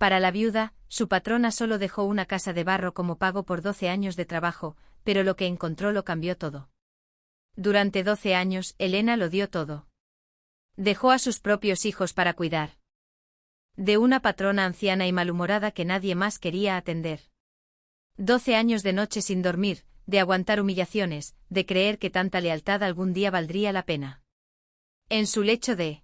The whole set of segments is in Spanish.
Para la viuda, su patrona solo dejó una casa de barro como pago por 12 años de trabajo, pero lo que encontró lo cambió todo. Durante 12 años, Elena lo dio todo. Dejó a sus propios hijos para cuidar de una patrona anciana y malhumorada que nadie más quería atender. 12 años de noche sin dormir, de aguantar humillaciones, de creer que tanta lealtad algún día valdría la pena. En su lecho de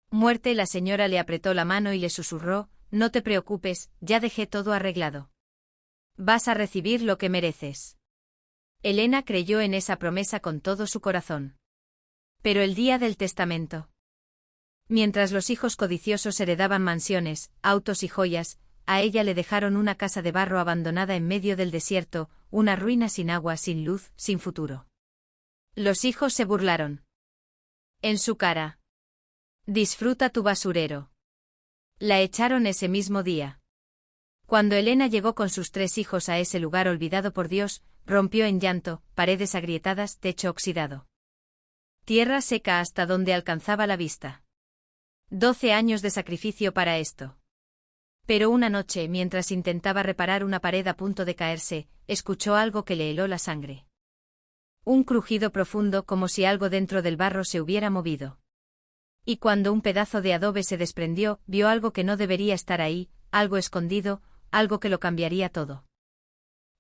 muerte la señora le apretó la mano y le susurró: «No te preocupes, ya dejé todo arreglado. Vas a recibir lo que mereces». Elena creyó en esa promesa con todo su corazón. Pero el día del testamento. Mientras los hijos codiciosos heredaban mansiones, autos y joyas, a ella le dejaron una casa de barro abandonada en medio del desierto, una ruina sin agua, sin luz, sin futuro. Los hijos se burlaron. En su cara: «Disfruta tu basurero». La echaron ese mismo día. Cuando Elena llegó con sus 3 hijos a ese lugar olvidado por Dios, rompió en llanto, paredes agrietadas, techo oxidado. Tierra seca hasta donde alcanzaba la vista. 12 años de sacrificio para esto. Pero una noche, mientras intentaba reparar una pared a punto de caerse, escuchó algo que le heló la sangre. Un crujido profundo, como si algo dentro del barro se hubiera movido. Y cuando un pedazo de adobe se desprendió, vio algo que no debería estar ahí, algo escondido, algo que lo cambiaría todo.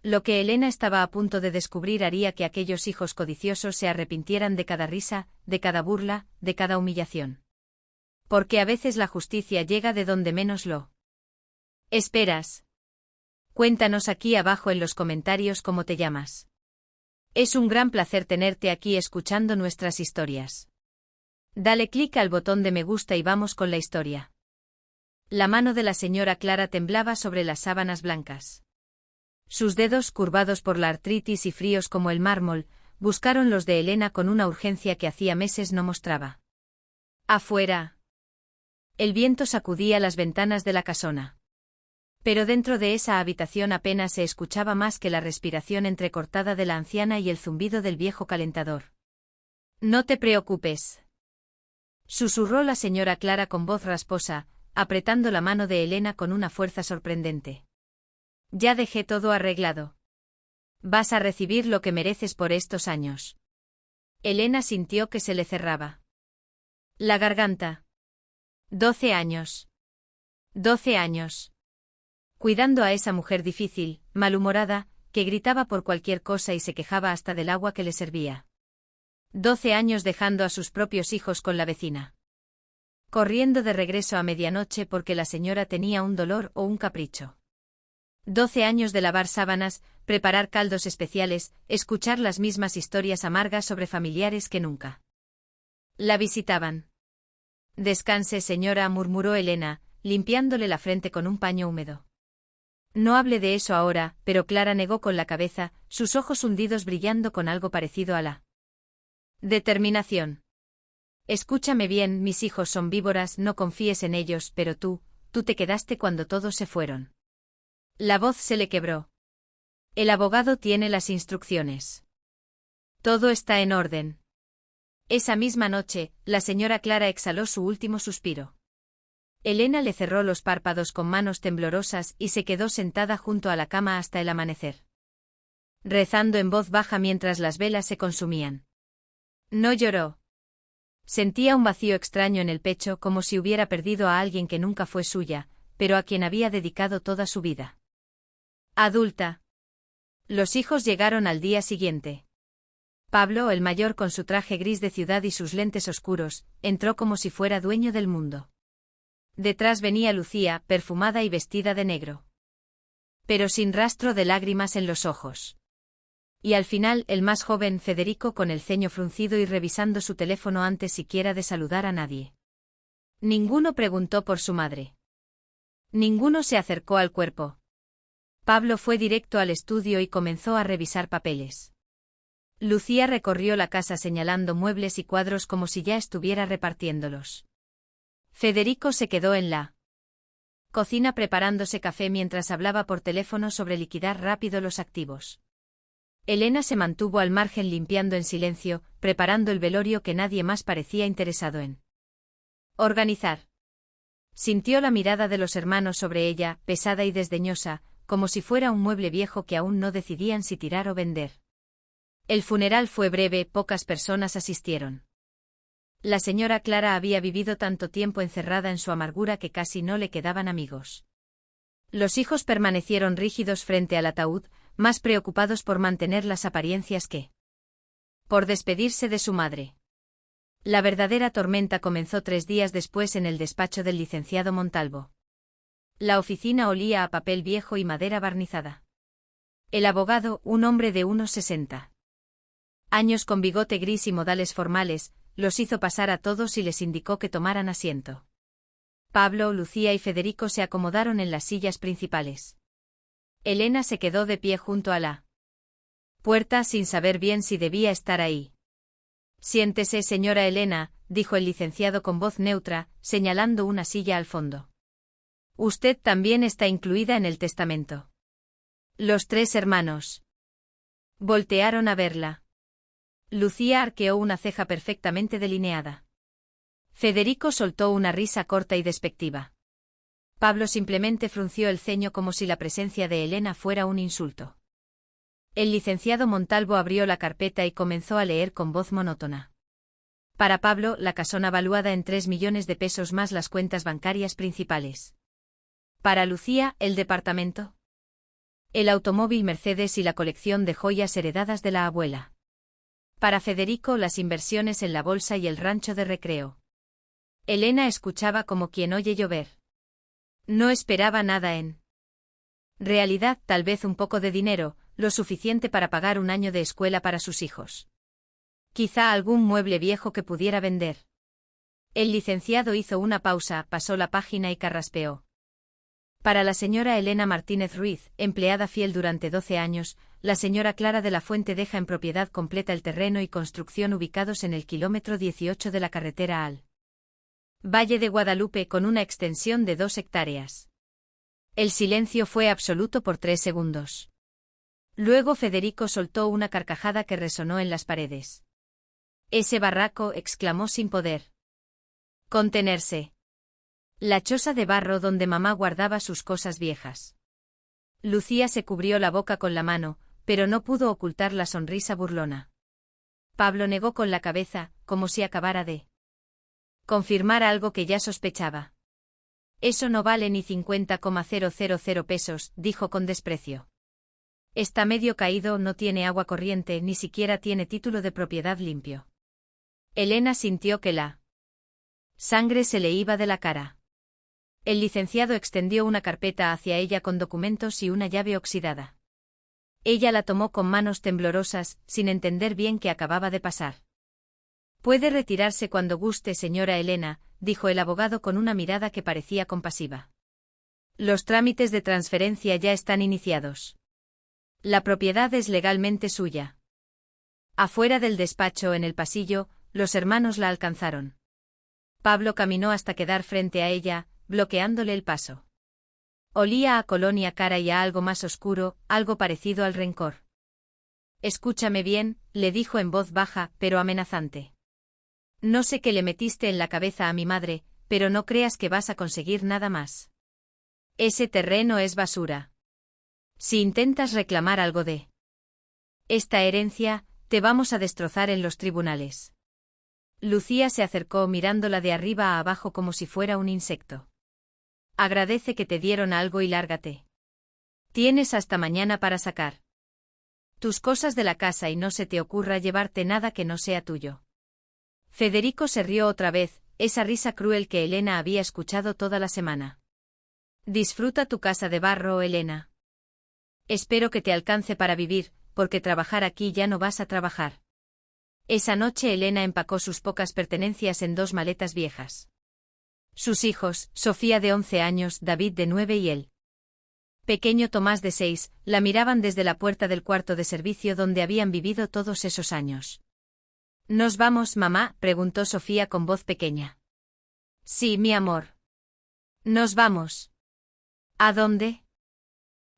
Lo que Elena estaba a punto de descubrir haría que aquellos hijos codiciosos se arrepintieran de cada risa, de cada burla, de cada humillación. Porque a veces la justicia llega de donde menos lo esperas. Cuéntanos aquí abajo en los comentarios cómo te llamas. Es un gran placer tenerte aquí escuchando nuestras historias. Dale clic al botón de me gusta y vamos con la historia. La mano de la señora Clara temblaba sobre las sábanas blancas. Sus dedos, curvados por la artritis y fríos como el mármol, buscaron los de Elena con una urgencia que hacía meses no mostraba. Afuera. El viento sacudía las ventanas de la casona. Pero dentro de esa habitación apenas se escuchaba más que la respiración entrecortada de la anciana y el zumbido del viejo calentador. «No te preocupes», susurró la señora Clara con voz rasposa, apretando la mano de Elena con una fuerza sorprendente. «Ya dejé todo arreglado. Vas a recibir lo que mereces por estos años». Elena sintió que se le cerraba la garganta. 12 años. 12 años. Cuidando a esa mujer difícil, malhumorada, que gritaba por cualquier cosa y se quejaba hasta del agua que le servía. 12 años dejando a sus propios hijos con la vecina. Corriendo de regreso a medianoche porque la señora tenía un dolor o un capricho. 12 años de lavar sábanas, preparar caldos especiales, escuchar las mismas historias amargas sobre familiares que nunca la visitaban. «Descanse, señora», murmuró Elena, limpiándole la frente con un paño húmedo. «No hable de eso ahora», pero Clara negó con la cabeza, sus ojos hundidos brillando con algo parecido a la determinación. «Escúchame bien, mis hijos son víboras, no confíes en ellos, pero tú te quedaste cuando todos se fueron». La voz se le quebró. «El abogado tiene las instrucciones. Todo está en orden». Esa misma noche, la señora Clara exhaló su último suspiro. Elena le cerró los párpados con manos temblorosas y se quedó sentada junto a la cama hasta el amanecer, rezando en voz baja mientras las velas se consumían. No lloró. Sentía un vacío extraño en el pecho, como si hubiera perdido a alguien que nunca fue suya, pero a quien había dedicado toda su vida. Adulta. Los hijos llegaron al día siguiente. Pablo, el mayor con su traje gris de ciudad y sus lentes oscuros, entró como si fuera dueño del mundo. Detrás venía Lucía, perfumada y vestida de negro, pero sin rastro de lágrimas en los ojos. Y al final, el más joven, Federico, con el ceño fruncido y revisando su teléfono antes siquiera de saludar a nadie. Ninguno preguntó por su madre. Ninguno se acercó al cuerpo. Pablo fue directo al estudio y comenzó a revisar papeles. Lucía recorrió la casa señalando muebles y cuadros como si ya estuviera repartiéndolos. Federico se quedó en la cocina preparándose café mientras hablaba por teléfono sobre liquidar rápido los activos. Elena se mantuvo al margen limpiando en silencio, preparando el velorio que nadie más parecía interesado en organizar. Sintió la mirada de los hermanos sobre ella, pesada y desdeñosa, como si fuera un mueble viejo que aún no decidían si tirar o vender. El funeral fue breve, pocas personas asistieron. La señora Clara había vivido tanto tiempo encerrada en su amargura que casi no le quedaban amigos. Los hijos permanecieron rígidos frente al ataúd, más preocupados por mantener las apariencias que por despedirse de su madre. La verdadera tormenta comenzó 3 días después en el despacho del licenciado Montalvo. La oficina olía a papel viejo y madera barnizada. El abogado, un hombre de unos 60 años con bigote gris y modales formales, los hizo pasar a todos y les indicó que tomaran asiento. Pablo, Lucía y Federico se acomodaron en las sillas principales. Elena se quedó de pie junto a la puerta sin saber bien si debía estar ahí. Siéntese, señora Elena, dijo el licenciado con voz neutra, señalando una silla al fondo. Usted también está incluida en el testamento. Los 3 hermanos voltearon a verla. Lucía arqueó una ceja perfectamente delineada. Federico soltó una risa corta y despectiva. Pablo simplemente frunció el ceño como si la presencia de Elena fuera un insulto. El licenciado Montalvo abrió la carpeta y comenzó a leer con voz monótona. Para Pablo, la casona valuada en 3 millones de pesos más las cuentas bancarias principales. Para Lucía, el departamento, el automóvil Mercedes y la colección de joyas heredadas de la abuela. Para Federico, las inversiones en la bolsa y el rancho de recreo. Elena escuchaba como quien oye llover. No esperaba nada en realidad, tal vez un poco de dinero, lo suficiente para pagar un año de escuela para sus hijos. Quizá algún mueble viejo que pudiera vender. El licenciado hizo una pausa, pasó la página y carraspeó. Para la señora Elena Martínez Ruiz, empleada fiel durante 12 años, la señora Clara de la Fuente deja en propiedad completa el terreno y construcción ubicados en el kilómetro 18 de la carretera al Valle de Guadalupe con una extensión de 2 hectáreas. El silencio fue absoluto por 3 segundos. Luego Federico soltó una carcajada que resonó en las paredes. Ese barraco, exclamó sin poder contenerse. La choza de barro donde mamá guardaba sus cosas viejas. Lucía se cubrió la boca con la mano, pero no pudo ocultar la sonrisa burlona. Pablo negó con la cabeza, como si acabara de confirmar algo que ya sospechaba. Eso no vale ni 50,000 pesos, dijo con desprecio. Está medio caído, no tiene agua corriente, ni siquiera tiene título de propiedad limpio. Elena sintió que la sangre se le iba de la cara. El licenciado extendió una carpeta hacia ella con documentos y una llave oxidada. Ella la tomó con manos temblorosas, sin entender bien qué acababa de pasar. Puede retirarse cuando guste, señora Elena, dijo el abogado con una mirada que parecía compasiva. Los trámites de transferencia ya están iniciados. La propiedad es legalmente suya. Afuera del despacho, en el pasillo, los hermanos la alcanzaron. Pablo caminó hasta quedar frente a ella, bloqueándole el paso. Olía a colonia cara y a algo más oscuro, algo parecido al rencor. Escúchame bien, le dijo en voz baja, pero amenazante. No sé qué le metiste en la cabeza a mi madre, pero no creas que vas a conseguir nada más. Ese terreno es basura. Si intentas reclamar algo de esta herencia, te vamos a destrozar en los tribunales. Lucía se acercó mirándola de arriba a abajo como si fuera un insecto. Agradece que te dieron algo y lárgate. Tienes hasta mañana para sacar tus cosas de la casa y no se te ocurra llevarte nada que no sea tuyo. Federico se rió otra vez, esa risa cruel que Elena había escuchado toda la semana. Disfruta tu casa de barro, Elena. Espero que te alcance para vivir, porque trabajar aquí ya no vas a trabajar. Esa noche Elena empacó sus pocas pertenencias en 2 maletas viejas. Sus hijos, Sofía de 11 años, David de 9 y el pequeño Tomás de 6, la miraban desde la puerta del cuarto de servicio donde habían vivido todos esos años. ¿Nos vamos, mamá?, preguntó Sofía con voz pequeña. Sí, mi amor. Nos vamos. ¿A dónde?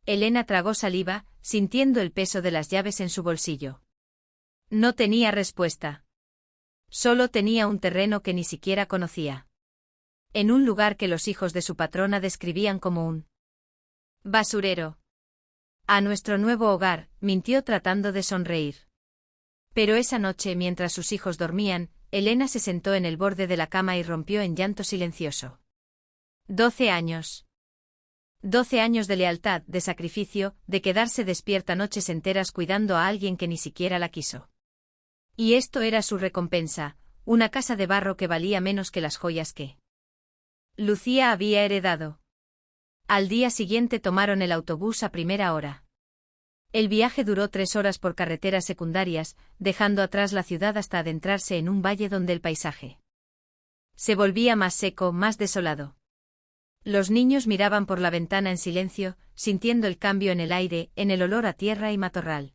Elena tragó saliva, sintiendo el peso de las llaves en su bolsillo. No tenía respuesta. Solo tenía un terreno que ni siquiera conocía. en un lugar que los hijos de su patrona describían como un basurero. A nuestro nuevo hogar, mintió tratando de sonreír. Pero esa noche, mientras sus hijos dormían, Elena se sentó en el borde de la cama y rompió en llanto silencioso. 12 años. 12 años de lealtad, de sacrificio, de quedarse despierta noches enteras cuidando a alguien que ni siquiera la quiso. Y esto era su recompensa, una casa de barro que valía menos que las joyas que Lucía había heredado. Al día siguiente tomaron el autobús a primera hora. El viaje duró 3 horas por carreteras secundarias, dejando atrás la ciudad hasta adentrarse en un valle donde el paisaje se volvía más seco, más desolado. Los niños miraban por la ventana en silencio, sintiendo el cambio en el aire, en el olor a tierra y matorral.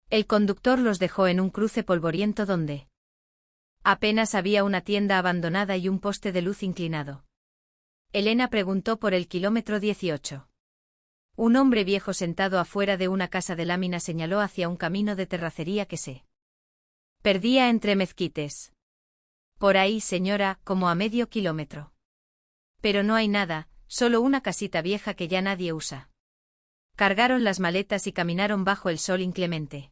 El conductor los dejó en un cruce polvoriento donde apenas había una tienda abandonada y un poste de luz inclinado. Elena preguntó por el kilómetro 18. Un hombre viejo sentado afuera de una casa de lámina señaló hacia un camino de terracería que se perdía entre mezquites. Por ahí, señora, como a medio kilómetro. Pero no hay nada, solo una casita vieja que ya nadie usa. Cargaron las maletas y caminaron bajo el sol inclemente.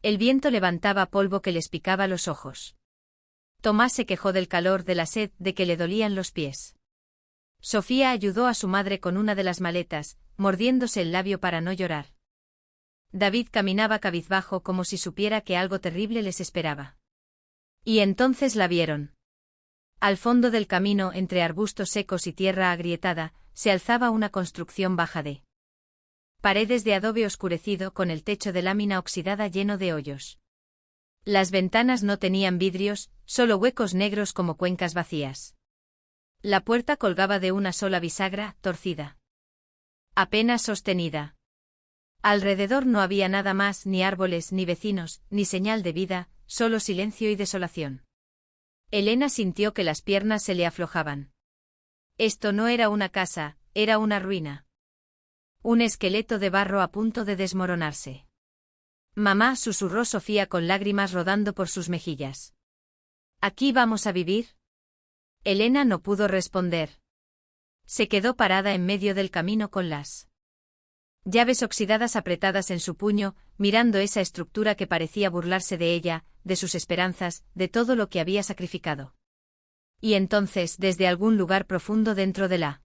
El viento levantaba polvo que les picaba los ojos. Tomás se quejó del calor, de la sed, de que le dolían los pies. Sofía ayudó a su madre con una de las maletas, mordiéndose el labio para no llorar. David caminaba cabizbajo como si supiera que algo terrible les esperaba. Y entonces la vieron. Al fondo del camino, entre arbustos secos y tierra agrietada, se alzaba una construcción baja de paredes de adobe oscurecido con el techo de lámina oxidada lleno de hoyos. Las ventanas no tenían vidrios, solo huecos negros como cuencas vacías. La puerta colgaba de una sola bisagra, torcida, apenas sostenida. Alrededor no había nada más, ni árboles, ni vecinos, ni señal de vida, solo silencio y desolación. Elena sintió que las piernas se le aflojaban. Esto no era una casa, era una ruina. Un esqueleto de barro a punto de desmoronarse. Mamá, susurró Sofía con lágrimas rodando por sus mejillas. ¿Aquí vamos a vivir? Elena no pudo responder. Se quedó parada en medio del camino con las llaves oxidadas apretadas en su puño, mirando esa estructura que parecía burlarse de ella, de sus esperanzas, de todo lo que había sacrificado. Y entonces, desde algún lugar profundo dentro de la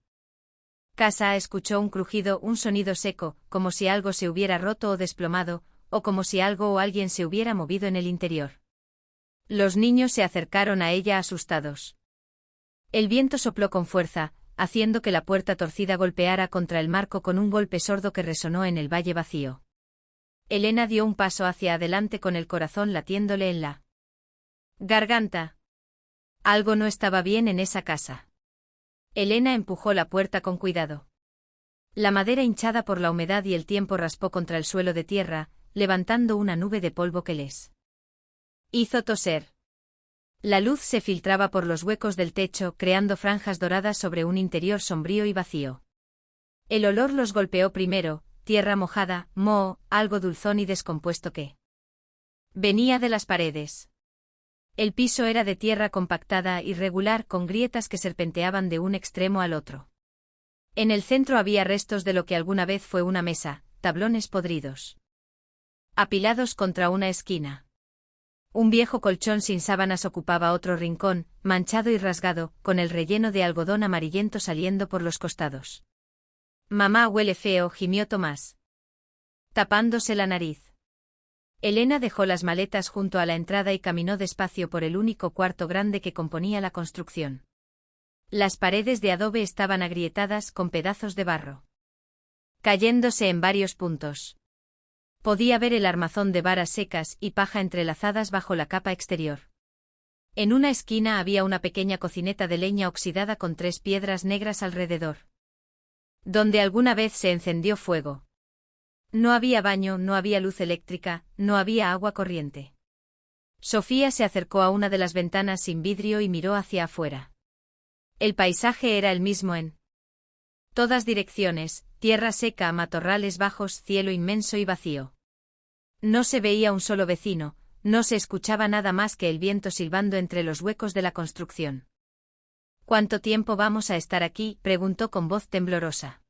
casa, escuchó un crujido, un sonido seco, como si algo se hubiera roto o desplomado, o como si algo o alguien se hubiera movido en el interior. Los niños se acercaron a ella asustados. El viento sopló con fuerza, haciendo que la puerta torcida golpeara contra el marco con un golpe sordo que resonó en el valle vacío. Elena dio un paso hacia adelante con el corazón latiéndole en la garganta. Algo no estaba bien en esa casa. Elena empujó la puerta con cuidado. La madera hinchada por la humedad y el tiempo raspó contra el suelo de tierra, levantando una nube de polvo que les hizo toser. La luz se filtraba por los huecos del techo, creando franjas doradas sobre un interior sombrío y vacío. El olor los golpeó primero, tierra mojada, moho, algo dulzón y descompuesto que venía de las paredes. El piso era de tierra compactada, irregular, con grietas que serpenteaban de un extremo al otro. En el centro había restos de lo que alguna vez fue una mesa, tablones podridos, apilados contra una esquina. Un viejo colchón sin sábanas ocupaba otro rincón, manchado y rasgado, con el relleno de algodón amarillento saliendo por los costados. Mamá, huele feo, gimió Tomás, tapándose la nariz. Elena dejó las maletas junto a la entrada y caminó despacio por el único cuarto grande que componía la construcción. Las paredes de adobe estaban agrietadas con pedazos de barro cayéndose en varios puntos. Podía ver el armazón de varas secas y paja entrelazadas bajo la capa exterior. En una esquina había una pequeña cocineta de leña oxidada con 3 piedras negras alrededor, donde alguna vez se encendió fuego. No había baño, no había luz eléctrica, no había agua corriente. Sofía se acercó a una de las ventanas sin vidrio y miró hacia afuera. El paisaje era el mismo en todas direcciones, tierra seca, matorrales bajos, cielo inmenso y vacío. No se veía un solo vecino, no se escuchaba nada más que el viento silbando entre los huecos de la construcción. ¿Cuánto tiempo vamos a estar aquí?, preguntó con voz temblorosa.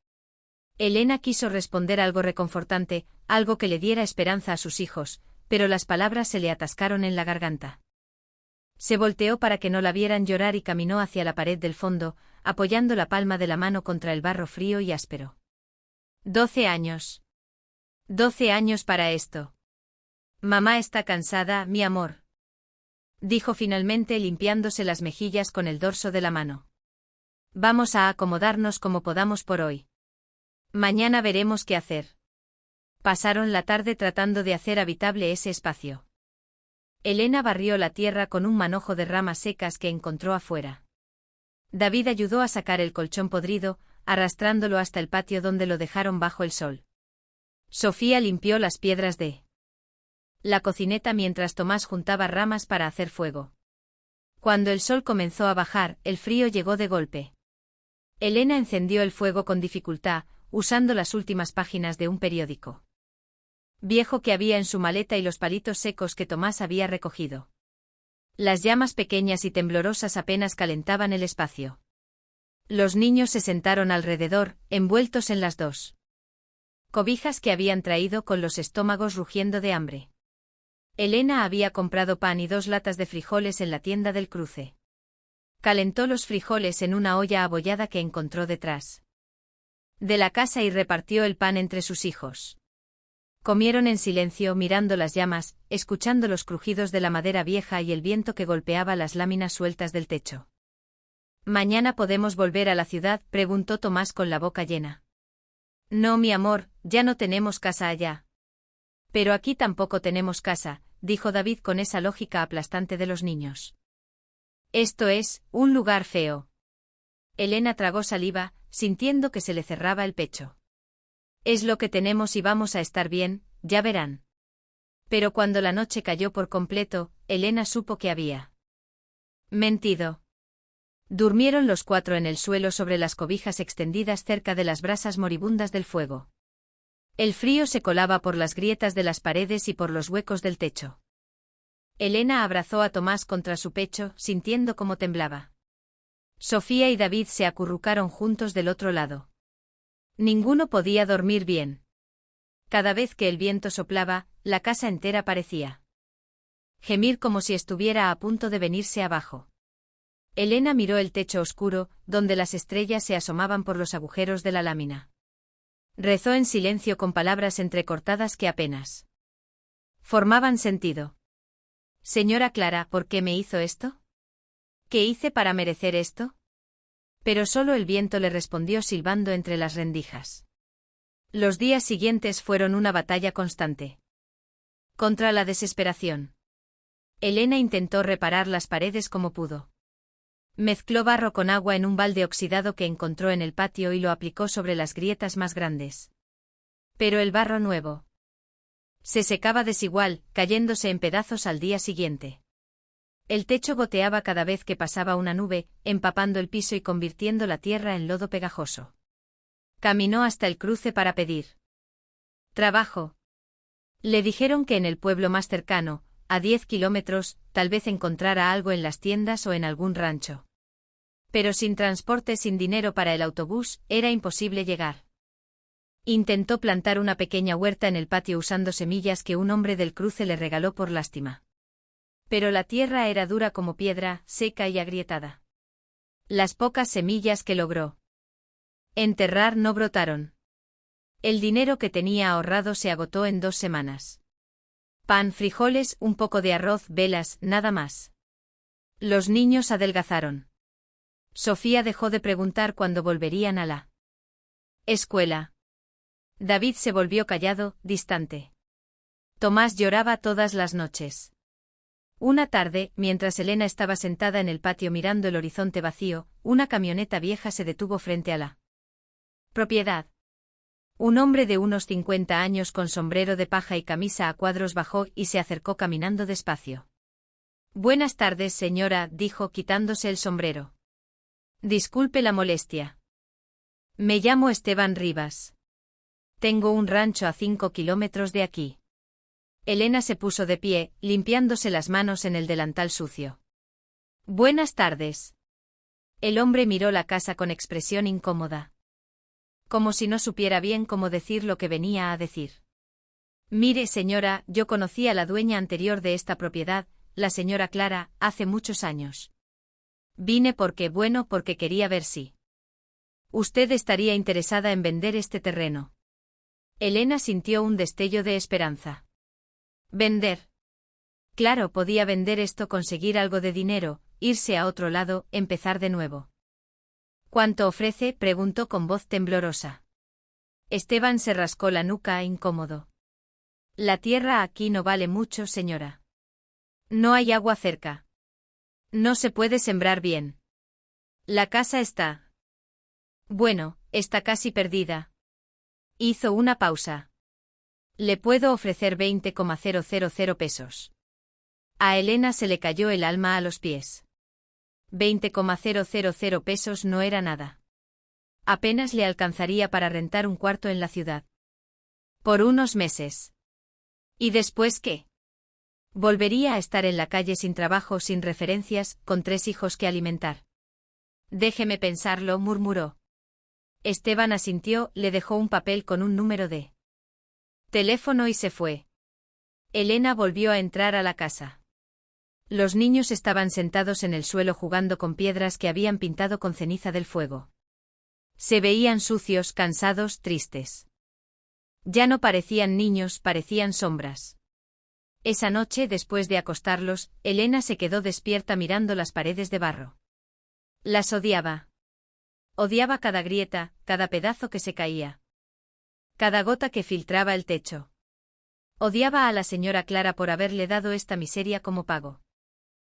Elena quiso responder algo reconfortante, algo que le diera esperanza a sus hijos, pero las palabras se le atascaron en la garganta. Se volteó para que no la vieran llorar y caminó hacia la pared del fondo, apoyando la palma de la mano contra el barro frío y áspero. 12 años. 12 años para esto. Mamá está cansada, mi amor, dijo finalmente limpiándose las mejillas con el dorso de la mano. Vamos a acomodarnos como podamos por hoy. Mañana veremos qué hacer. Pasaron la tarde tratando de hacer habitable ese espacio. Elena barrió la tierra con un manojo de ramas secas que encontró afuera. David ayudó a sacar el colchón podrido, arrastrándolo hasta el patio donde lo dejaron bajo el sol. Sofía limpió las piedras de la cocineta mientras Tomás juntaba ramas para hacer fuego. Cuando el sol comenzó a bajar, el frío llegó de golpe. Elena encendió el fuego con dificultad, usando las últimas páginas de un periódico viejo que había en su maleta y los palitos secos que Tomás había recogido. Las llamas pequeñas y temblorosas apenas calentaban el espacio. Los niños se sentaron alrededor, envueltos en las dos cobijas que habían traído con los estómagos rugiendo de hambre. Elena había comprado pan y 2 latas de frijoles en la tienda del cruce. Calentó los frijoles en una olla abollada que encontró detrás de la casa y repartió el pan entre sus hijos. Comieron en silencio mirando las llamas, escuchando los crujidos de la madera vieja y el viento que golpeaba las láminas sueltas del techo. ¿Mañana podemos volver a la ciudad?, preguntó Tomás con la boca llena. No, mi amor, ya no tenemos casa allá. Pero aquí tampoco tenemos casa, dijo David con esa lógica aplastante de los niños. Esto es, un lugar feo. Elena tragó saliva, sintiendo que se le cerraba el pecho. Es lo que tenemos y vamos a estar bien, ya verán. Pero cuando la noche cayó por completo, Elena supo que había mentido. Durmieron los 4 en el suelo sobre las cobijas extendidas cerca de las brasas moribundas del fuego. El frío se colaba por las grietas de las paredes y por los huecos del techo. Elena abrazó a Tomás contra su pecho, sintiendo cómo temblaba. Sofía y David se acurrucaron juntos del otro lado. Ninguno podía dormir bien. Cada vez que el viento soplaba, la casa entera parecía gemir como si estuviera a punto de venirse abajo. Elena miró el techo oscuro, donde las estrellas se asomaban por los agujeros de la lámina. Rezó en silencio con palabras entrecortadas que apenas formaban sentido. Señora Clara, ¿por qué me hizo esto? ¿Qué hice para merecer esto? Pero solo el viento le respondió silbando entre las rendijas. Los días siguientes fueron una batalla constante contra la desesperación. Elena intentó reparar las paredes como pudo. Mezcló barro con agua en un balde oxidado que encontró en el patio y lo aplicó sobre las grietas más grandes. Pero el barro nuevo se secaba desigual, cayéndose en pedazos al día siguiente. El techo goteaba cada vez que pasaba una nube, empapando el piso y convirtiendo la tierra en lodo pegajoso. Caminó hasta el cruce para pedir trabajo. Le dijeron que en el pueblo más cercano, a 10 kilómetros, tal vez encontrara algo en las tiendas o en algún rancho. Pero sin transporte, sin dinero para el autobús, era imposible llegar. Intentó plantar una pequeña huerta en el patio usando semillas que un hombre del cruce le regaló por lástima. Pero la tierra era dura como piedra, seca y agrietada. Las pocas semillas que logró enterrar no brotaron. El dinero que tenía ahorrado se agotó en 2 semanas. Pan, frijoles, un poco de arroz, velas, nada más. Los niños adelgazaron. Sofía dejó de preguntar cuándo volverían a la escuela. David se volvió callado, distante. Tomás lloraba todas las noches. Una tarde, mientras Elena estaba sentada en el patio mirando el horizonte vacío, una camioneta vieja se detuvo frente a la propiedad. Un hombre de unos 50 años con sombrero de paja y camisa a cuadros bajó y se acercó caminando despacio. Buenas tardes, señora, dijo quitándose el sombrero. Disculpe la molestia. Me llamo Esteban Rivas. Tengo un rancho a 5 kilómetros de aquí. Elena se puso de pie, limpiándose las manos en el delantal sucio. Buenas tardes. El hombre miró la casa con expresión incómoda. Como si no supiera bien cómo decir lo que venía a decir. Mire, señora, yo conocí a la dueña anterior de esta propiedad, la señora Clara, hace muchos años. Vine porque quería ver si usted estaría interesada en vender este terreno. Elena sintió un destello de esperanza. ¿Vender? Claro, podía vender esto, conseguir algo de dinero, irse a otro lado, empezar de nuevo. ¿Cuánto ofrece?, preguntó con voz temblorosa. Esteban se rascó la nuca, incómodo. La tierra aquí no vale mucho, señora. No hay agua cerca. No se puede sembrar bien. La casa está... Bueno, está casi perdida. Hizo una pausa. Le puedo ofrecer 20,000 pesos. A Elena se le cayó el alma a los pies. 20,000 pesos no era nada. Apenas le alcanzaría para rentar un cuarto en la ciudad. Por unos meses. ¿Y después qué? Volvería a estar en la calle sin trabajo, sin referencias, con 3 hijos que alimentar. Déjeme pensarlo, murmuró. Esteban asintió, le dejó un papel con un número de teléfono y se fue. Elena volvió a entrar a la casa. Los niños estaban sentados en el suelo jugando con piedras que habían pintado con ceniza del fuego. Se veían sucios, cansados, tristes. Ya no parecían niños, parecían sombras. Esa noche, después de acostarlos, Elena se quedó despierta mirando las paredes de barro. Las odiaba. Odiaba cada grieta, cada pedazo que se caía. Cada gota que filtraba el techo. Odiaba a la señora Clara por haberle dado esta miseria como pago.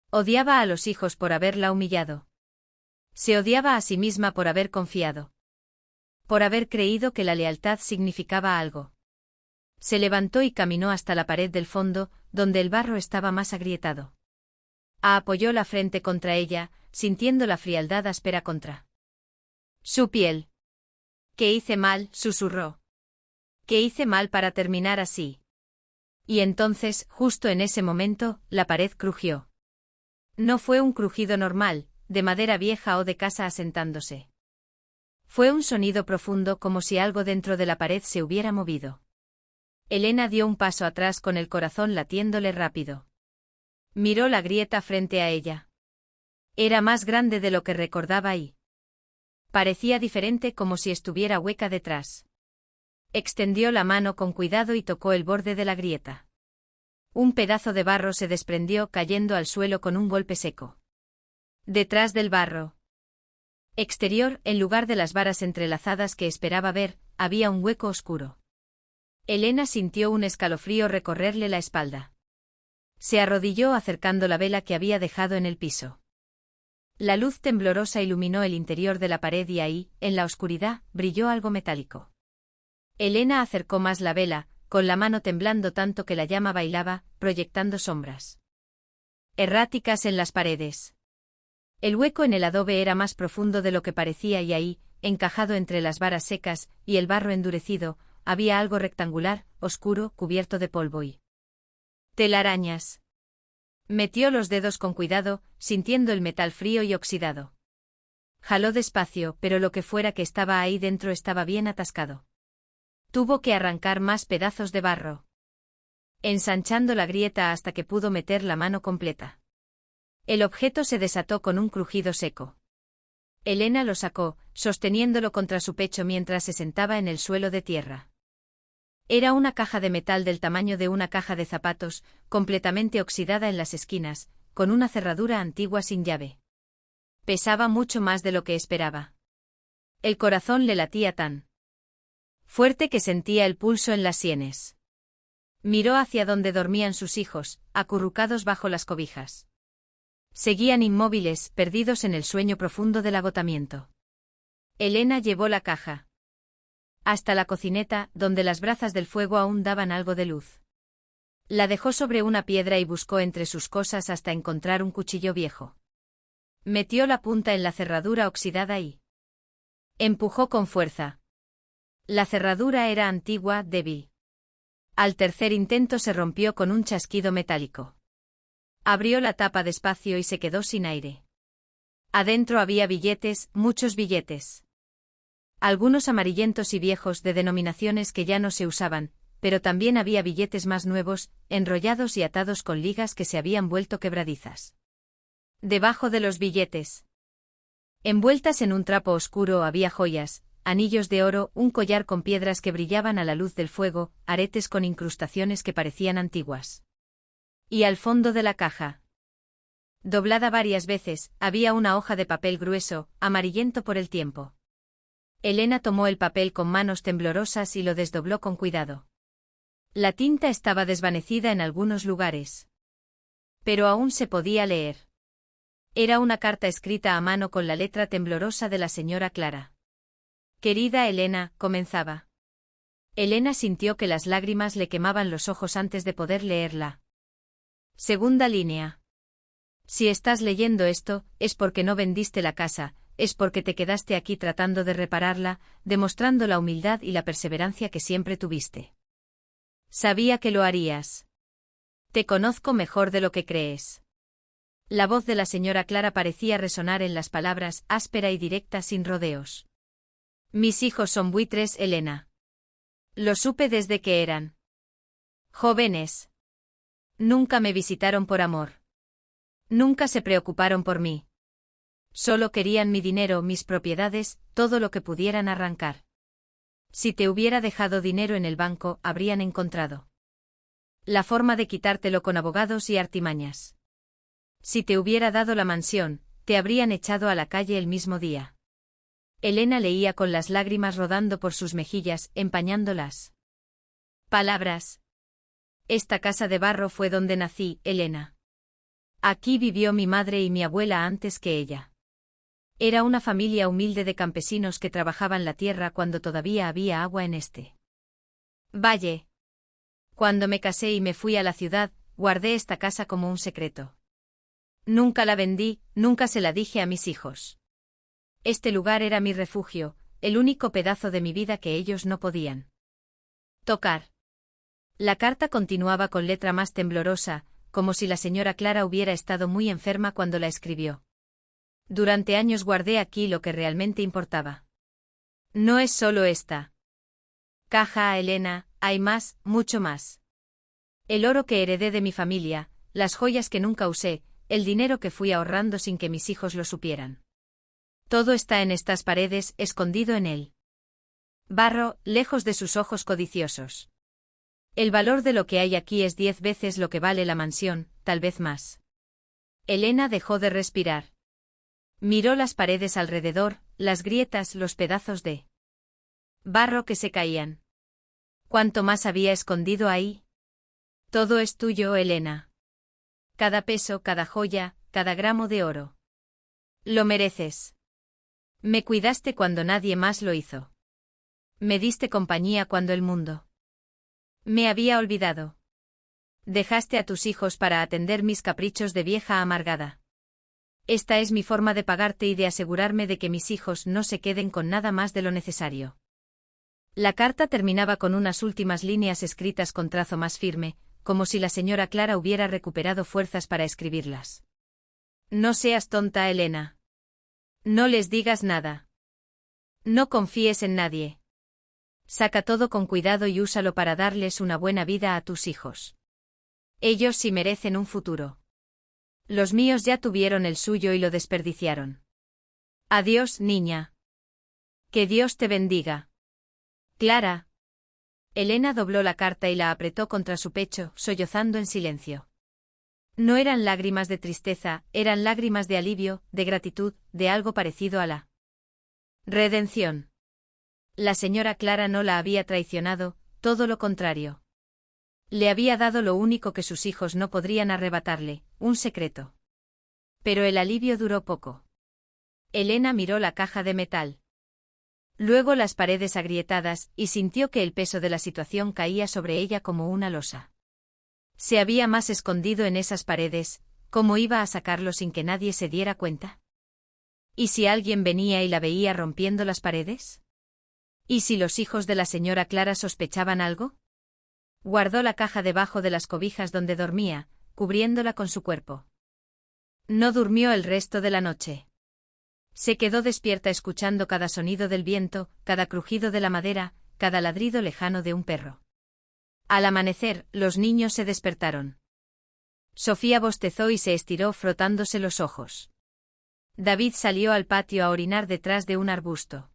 Odiaba a los hijos por haberla humillado. Se odiaba a sí misma por haber confiado. Por haber creído que la lealtad significaba algo. Se levantó y caminó hasta la pared del fondo, donde el barro estaba más agrietado. Apoyó la frente contra ella, sintiendo la frialdad áspera contra su piel. ¿Qué hice mal?, susurró. ¿Qué hice mal para terminar así? Y entonces, justo en ese momento, la pared crujió. No fue un crujido normal, de madera vieja o de casa asentándose. Fue un sonido profundo, como si algo dentro de la pared se hubiera movido. Elena dio un paso atrás con el corazón latiéndole rápido. Miró la grieta frente a ella. Era más grande de lo que recordaba y parecía diferente, como si estuviera hueca detrás. Extendió la mano con cuidado y tocó el borde de la grieta. Un pedazo de barro se desprendió, cayendo al suelo con un golpe seco. Detrás del barro exterior, en lugar de las varas entrelazadas que esperaba ver, había un hueco oscuro. Elena sintió un escalofrío recorrerle la espalda. Se arrodilló acercando la vela que había dejado en el piso. La luz temblorosa iluminó el interior de la pared y ahí, en la oscuridad, brilló algo metálico. Elena acercó más la vela, con la mano temblando tanto que la llama bailaba, proyectando sombras erráticas en las paredes. El hueco en el adobe era más profundo de lo que parecía y ahí, encajado entre las varas secas y el barro endurecido, había algo rectangular, oscuro, cubierto de polvo y telarañas. Metió los dedos con cuidado, sintiendo el metal frío y oxidado. Jaló despacio, pero lo que fuera que estaba ahí dentro estaba bien atascado. Tuvo que arrancar más pedazos de barro, ensanchando la grieta hasta que pudo meter la mano completa. El objeto se desató con un crujido seco. Elena lo sacó, sosteniéndolo contra su pecho mientras se sentaba en el suelo de tierra. Era una caja de metal del tamaño de una caja de zapatos, completamente oxidada en las esquinas, con una cerradura antigua sin llave. Pesaba mucho más de lo que esperaba. El corazón le latía tan fuerte que sentía el pulso en las sienes. Miró hacia donde dormían sus hijos, acurrucados bajo las cobijas. Seguían inmóviles, perdidos en el sueño profundo del agotamiento. Elena llevó la caja hasta la cocineta, donde las brasas del fuego aún daban algo de luz. La dejó sobre una piedra y buscó entre sus cosas hasta encontrar un cuchillo viejo. Metió la punta en la cerradura oxidada y empujó con fuerza. La cerradura era antigua, débil. Al tercer intento se rompió con un chasquido metálico. Abrió la tapa despacio y se quedó sin aire. Adentro había billetes, muchos billetes. Algunos amarillentos y viejos de denominaciones que ya no se usaban, pero también había billetes más nuevos, enrollados y atados con ligas que se habían vuelto quebradizas. Debajo de los billetes, envueltas en un trapo oscuro, había joyas, anillos de oro, un collar con piedras que brillaban a la luz del fuego, aretes con incrustaciones que parecían antiguas. Y al fondo de la caja, doblada varias veces, había una hoja de papel grueso, amarillento por el tiempo. Elena tomó el papel con manos temblorosas y lo desdobló con cuidado. La tinta estaba desvanecida en algunos lugares, pero aún se podía leer. Era una carta escrita a mano con la letra temblorosa de la señora Clara. Querida Elena, comenzaba. Elena sintió que las lágrimas le quemaban los ojos antes de poder leerla. Segunda línea. Si estás leyendo esto, es porque no vendiste la casa, es porque te quedaste aquí tratando de repararla, demostrando la humildad y la perseverancia que siempre tuviste. Sabía que lo harías. Te conozco mejor de lo que crees. La voz de la señora Clara parecía resonar en las palabras, áspera y directa sin rodeos. Mis hijos son buitres, Elena. Lo supe desde que eran jóvenes. Nunca me visitaron por amor. Nunca se preocuparon por mí. Solo querían mi dinero, mis propiedades, todo lo que pudieran arrancar. Si te hubiera dejado dinero en el banco, habrían encontrado la forma de quitártelo con abogados y artimañas. Si te hubiera dado la mansión, te habrían echado a la calle el mismo día. Elena leía con las lágrimas rodando por sus mejillas, empañándolas. Palabras. Esta casa de barro fue donde nací, Elena. Aquí vivió mi madre y mi abuela antes que ella. Era una familia humilde de campesinos que trabajaban la tierra cuando todavía había agua en este valle. Cuando me casé y me fui a la ciudad, guardé esta casa como un secreto. Nunca la vendí, nunca se la dije a mis hijos. Este lugar era mi refugio, el único pedazo de mi vida que ellos no podían tocar. La carta continuaba con letra más temblorosa, como si la señora Clara hubiera estado muy enferma cuando la escribió. Durante años guardé aquí lo que realmente importaba. No es solo esta caja, Elena, hay más, mucho más. El oro que heredé de mi familia, las joyas que nunca usé, el dinero que fui ahorrando sin que mis hijos lo supieran. Todo está en estas paredes, escondido en él. Barro, lejos de sus ojos codiciosos. El valor de lo que hay aquí es 10 veces lo que vale la mansión, tal vez más. Elena dejó de respirar. Miró las paredes alrededor, las grietas, los pedazos de barro que se caían. ¿Cuánto más había escondido ahí? Todo es tuyo, Elena. Cada peso, cada joya, cada gramo de oro. Lo mereces. Me cuidaste cuando nadie más lo hizo. Me diste compañía cuando el mundo me había olvidado. Dejaste a tus hijos para atender mis caprichos de vieja amargada. Esta es mi forma de pagarte y de asegurarme de que mis hijos no se queden con nada más de lo necesario. La carta terminaba con unas últimas líneas escritas con trazo más firme, como si la señora Clara hubiera recuperado fuerzas para escribirlas. No seas tonta, Elena. No les digas nada. No confíes en nadie. Saca todo con cuidado y úsalo para darles una buena vida a tus hijos. Ellos sí merecen un futuro. Los míos ya tuvieron el suyo y lo desperdiciaron. Adiós, niña. Que Dios te bendiga. Clara. Elena dobló la carta y la apretó contra su pecho, sollozando en silencio. No eran lágrimas de tristeza, eran lágrimas de alivio, de gratitud, de algo parecido a la redención. La señora Clara no la había traicionado, todo lo contrario. Le había dado lo único que sus hijos no podrían arrebatarle, un secreto. Pero el alivio duró poco. Elena miró la caja de metal. Luego las paredes agrietadas, y sintió que el peso de la situación caía sobre ella como una losa. Se había más escondido en esas paredes, ¿cómo iba a sacarlo sin que nadie se diera cuenta? ¿Y si alguien venía y la veía rompiendo las paredes? ¿Y si los hijos de la señora Clara sospechaban algo? Guardó la caja debajo de las cobijas donde dormía, cubriéndola con su cuerpo. No durmió el resto de la noche. Se quedó despierta escuchando cada sonido del viento, cada crujido de la madera, cada ladrido lejano de un perro. Al amanecer, los niños se despertaron. Sofía bostezó y se estiró frotándose los ojos. David salió al patio a orinar detrás de un arbusto.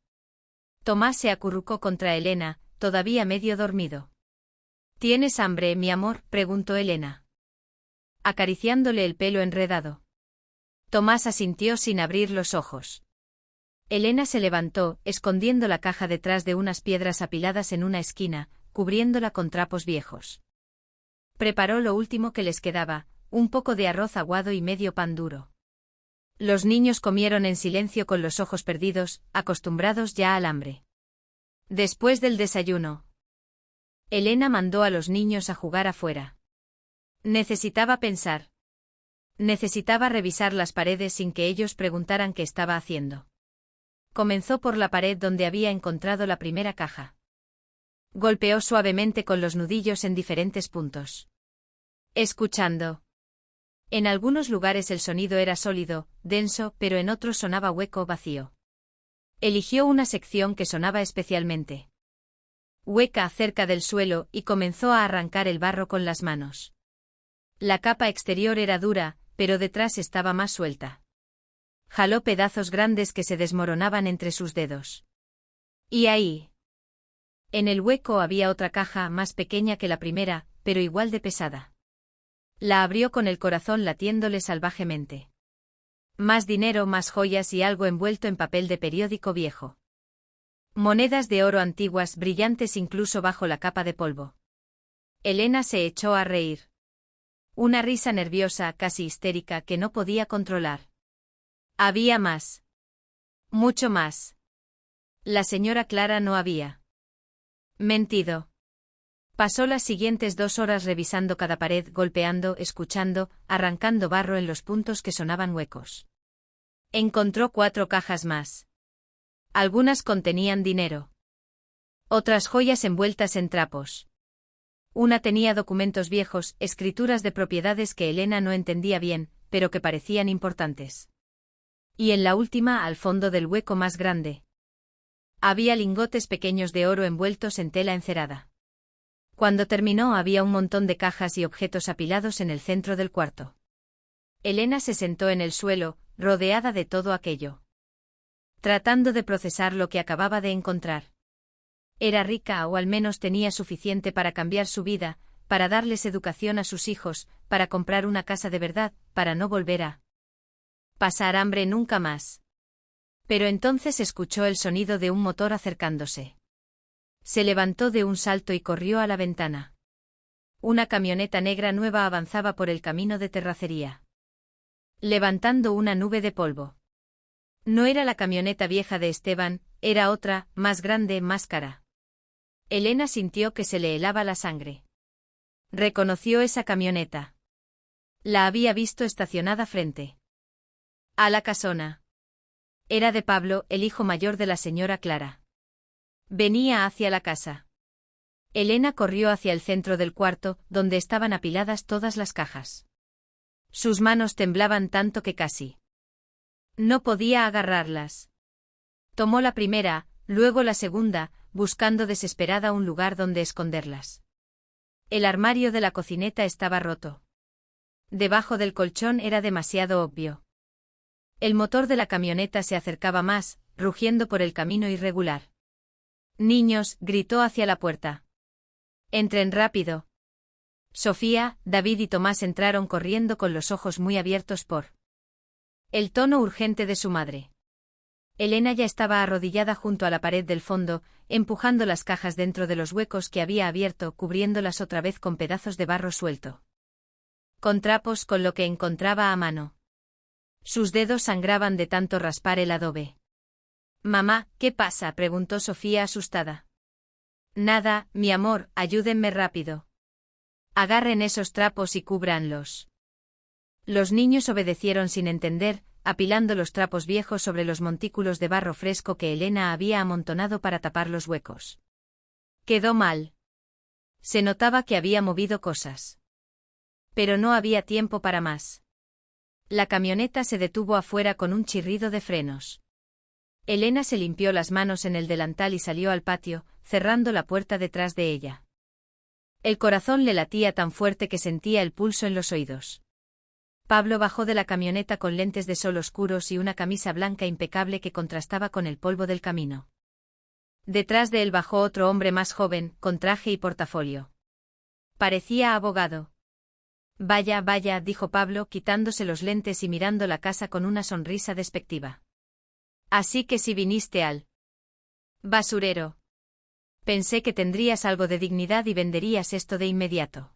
Tomás se acurrucó contra Elena, todavía medio dormido. ¿Tienes hambre, mi amor?, preguntó Elena, acariciándole el pelo enredado. Tomás asintió sin abrir los ojos. Elena se levantó, escondiendo la caja detrás de unas piedras apiladas en una esquina, cubriéndola con trapos viejos. Preparó lo último que les quedaba, un poco de arroz aguado y medio pan duro. Los niños comieron en silencio con los ojos perdidos, acostumbrados ya al hambre. Después del desayuno, Elena mandó a los niños a jugar afuera. Necesitaba pensar. Necesitaba revisar las paredes sin que ellos preguntaran qué estaba haciendo. Comenzó por la pared donde había encontrado la primera caja. Golpeó suavemente con los nudillos en diferentes puntos. Escuchando. En algunos lugares el sonido era sólido, denso, pero en otros sonaba hueco o vacío. Eligió una sección que sonaba especialmente hueca cerca del suelo y comenzó a arrancar el barro con las manos. La capa exterior era dura, pero detrás estaba más suelta. Jaló pedazos grandes que se desmoronaban entre sus dedos. Y ahí. En el hueco había otra caja más pequeña que la primera, pero igual de pesada. La abrió con el corazón latiéndole salvajemente. Más dinero, más joyas y algo envuelto en papel de periódico viejo. Monedas de oro antiguas, brillantes incluso bajo la capa de polvo. Elena se echó a reír. Una risa nerviosa, casi histérica, que no podía controlar. Había más. Mucho más. La señora Clara no había mentido. Pasó las siguientes 2 horas revisando cada pared, golpeando, escuchando, arrancando barro en los puntos que sonaban huecos. Encontró 4 cajas más. Algunas contenían dinero. Otras joyas envueltas en trapos. Una tenía documentos viejos, escrituras de propiedades que Elena no entendía bien, pero que parecían importantes. Y en la última, al fondo del hueco más grande, había lingotes pequeños de oro envueltos en tela encerada. Cuando terminó había un montón de cajas y objetos apilados en el centro del cuarto. Elena se sentó en el suelo, rodeada de todo aquello, tratando de procesar lo que acababa de encontrar. Era rica o al menos tenía suficiente para cambiar su vida, para darles educación a sus hijos, para comprar una casa de verdad, para no volver a pasar hambre nunca más. Pero entonces escuchó el sonido de un motor acercándose. Se levantó de un salto y corrió a la ventana. Una camioneta negra nueva avanzaba por el camino de terracería, levantando una nube de polvo. No era la camioneta vieja de Esteban, era otra, más grande, más cara. Elena sintió que se le helaba la sangre. Reconoció esa camioneta. La había visto estacionada frente a la casona. Era de Pablo, el hijo mayor de la señora Clara. Venía hacia la casa. Elena corrió hacia el centro del cuarto, donde estaban apiladas todas las cajas. Sus manos temblaban tanto que casi no podía agarrarlas. Tomó la primera, luego la segunda, buscando desesperada un lugar donde esconderlas. El armario de la cocineta estaba roto. Debajo del colchón era demasiado obvio. El motor de la camioneta se acercaba más, rugiendo por el camino irregular. «Niños», gritó hacia la puerta. «Entren rápido». Sofía, David y Tomás entraron corriendo con los ojos muy abiertos por el tono urgente de su madre. Elena ya estaba arrodillada junto a la pared del fondo, empujando las cajas dentro de los huecos que había abierto, cubriéndolas otra vez con pedazos de barro suelto. Con trapos, con lo que encontraba a mano. Sus dedos sangraban de tanto raspar el adobe. «Mamá, ¿qué pasa?», preguntó Sofía asustada. «Nada, mi amor, ayúdenme rápido. Agarren esos trapos y cúbranlos». Los niños obedecieron sin entender, apilando los trapos viejos sobre los montículos de barro fresco que Elena había amontonado para tapar los huecos. Quedó mal. Se notaba que había movido cosas. Pero no había tiempo para más. La camioneta se detuvo afuera con un chirrido de frenos. Elena se limpió las manos en el delantal y salió al patio, cerrando la puerta detrás de ella. El corazón le latía tan fuerte que sentía el pulso en los oídos. Pablo bajó de la camioneta con lentes de sol oscuros y una camisa blanca impecable que contrastaba con el polvo del camino. Detrás de él bajó otro hombre más joven, con traje y portafolio. Parecía abogado. Vaya, vaya, dijo Pablo, quitándose los lentes y mirando la casa con una sonrisa despectiva. Así que si viniste al basurero. Pensé que tendrías algo de dignidad y venderías esto de inmediato.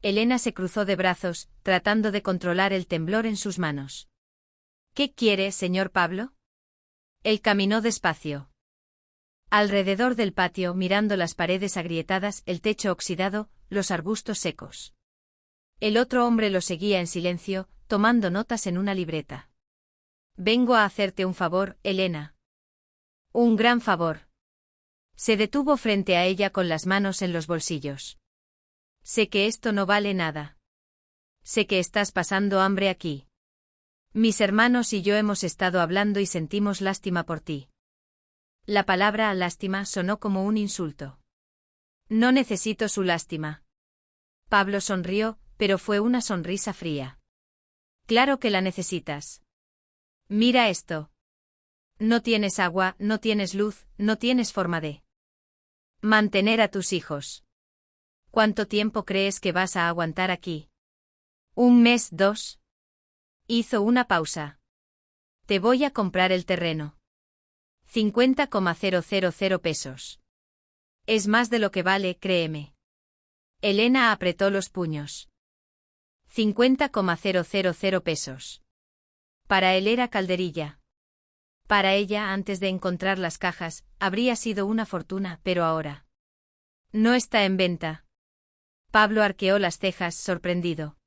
Elena se cruzó de brazos, tratando de controlar el temblor en sus manos. ¿Qué quiere, señor Pablo? Él caminó despacio. Alrededor del patio, mirando las paredes agrietadas, el techo oxidado, los arbustos secos. El otro hombre lo seguía en silencio, tomando notas en una libreta. Vengo a hacerte un favor, Elena. Un gran favor. Se detuvo frente a ella con las manos en los bolsillos. Sé que esto no vale nada. Sé que estás pasando hambre aquí. Mis hermanos y yo hemos estado hablando y sentimos lástima por ti. La palabra lástima sonó como un insulto. No necesito su lástima. Pablo sonrió, pero fue una sonrisa fría. Claro que la necesitas. Mira esto. No tienes agua, no tienes luz, no tienes forma de mantener a tus hijos. ¿Cuánto tiempo crees que vas a aguantar aquí? ¿Un mes, 2? Hizo una pausa. Te voy a comprar el terreno. 50,000 pesos. Es más de lo que vale, créeme. Elena apretó los puños. 50,000 pesos. Para él era calderilla. Para ella, antes de encontrar las cajas, habría sido una fortuna, pero ahora. No está en venta. Pablo arqueó las cejas, sorprendido.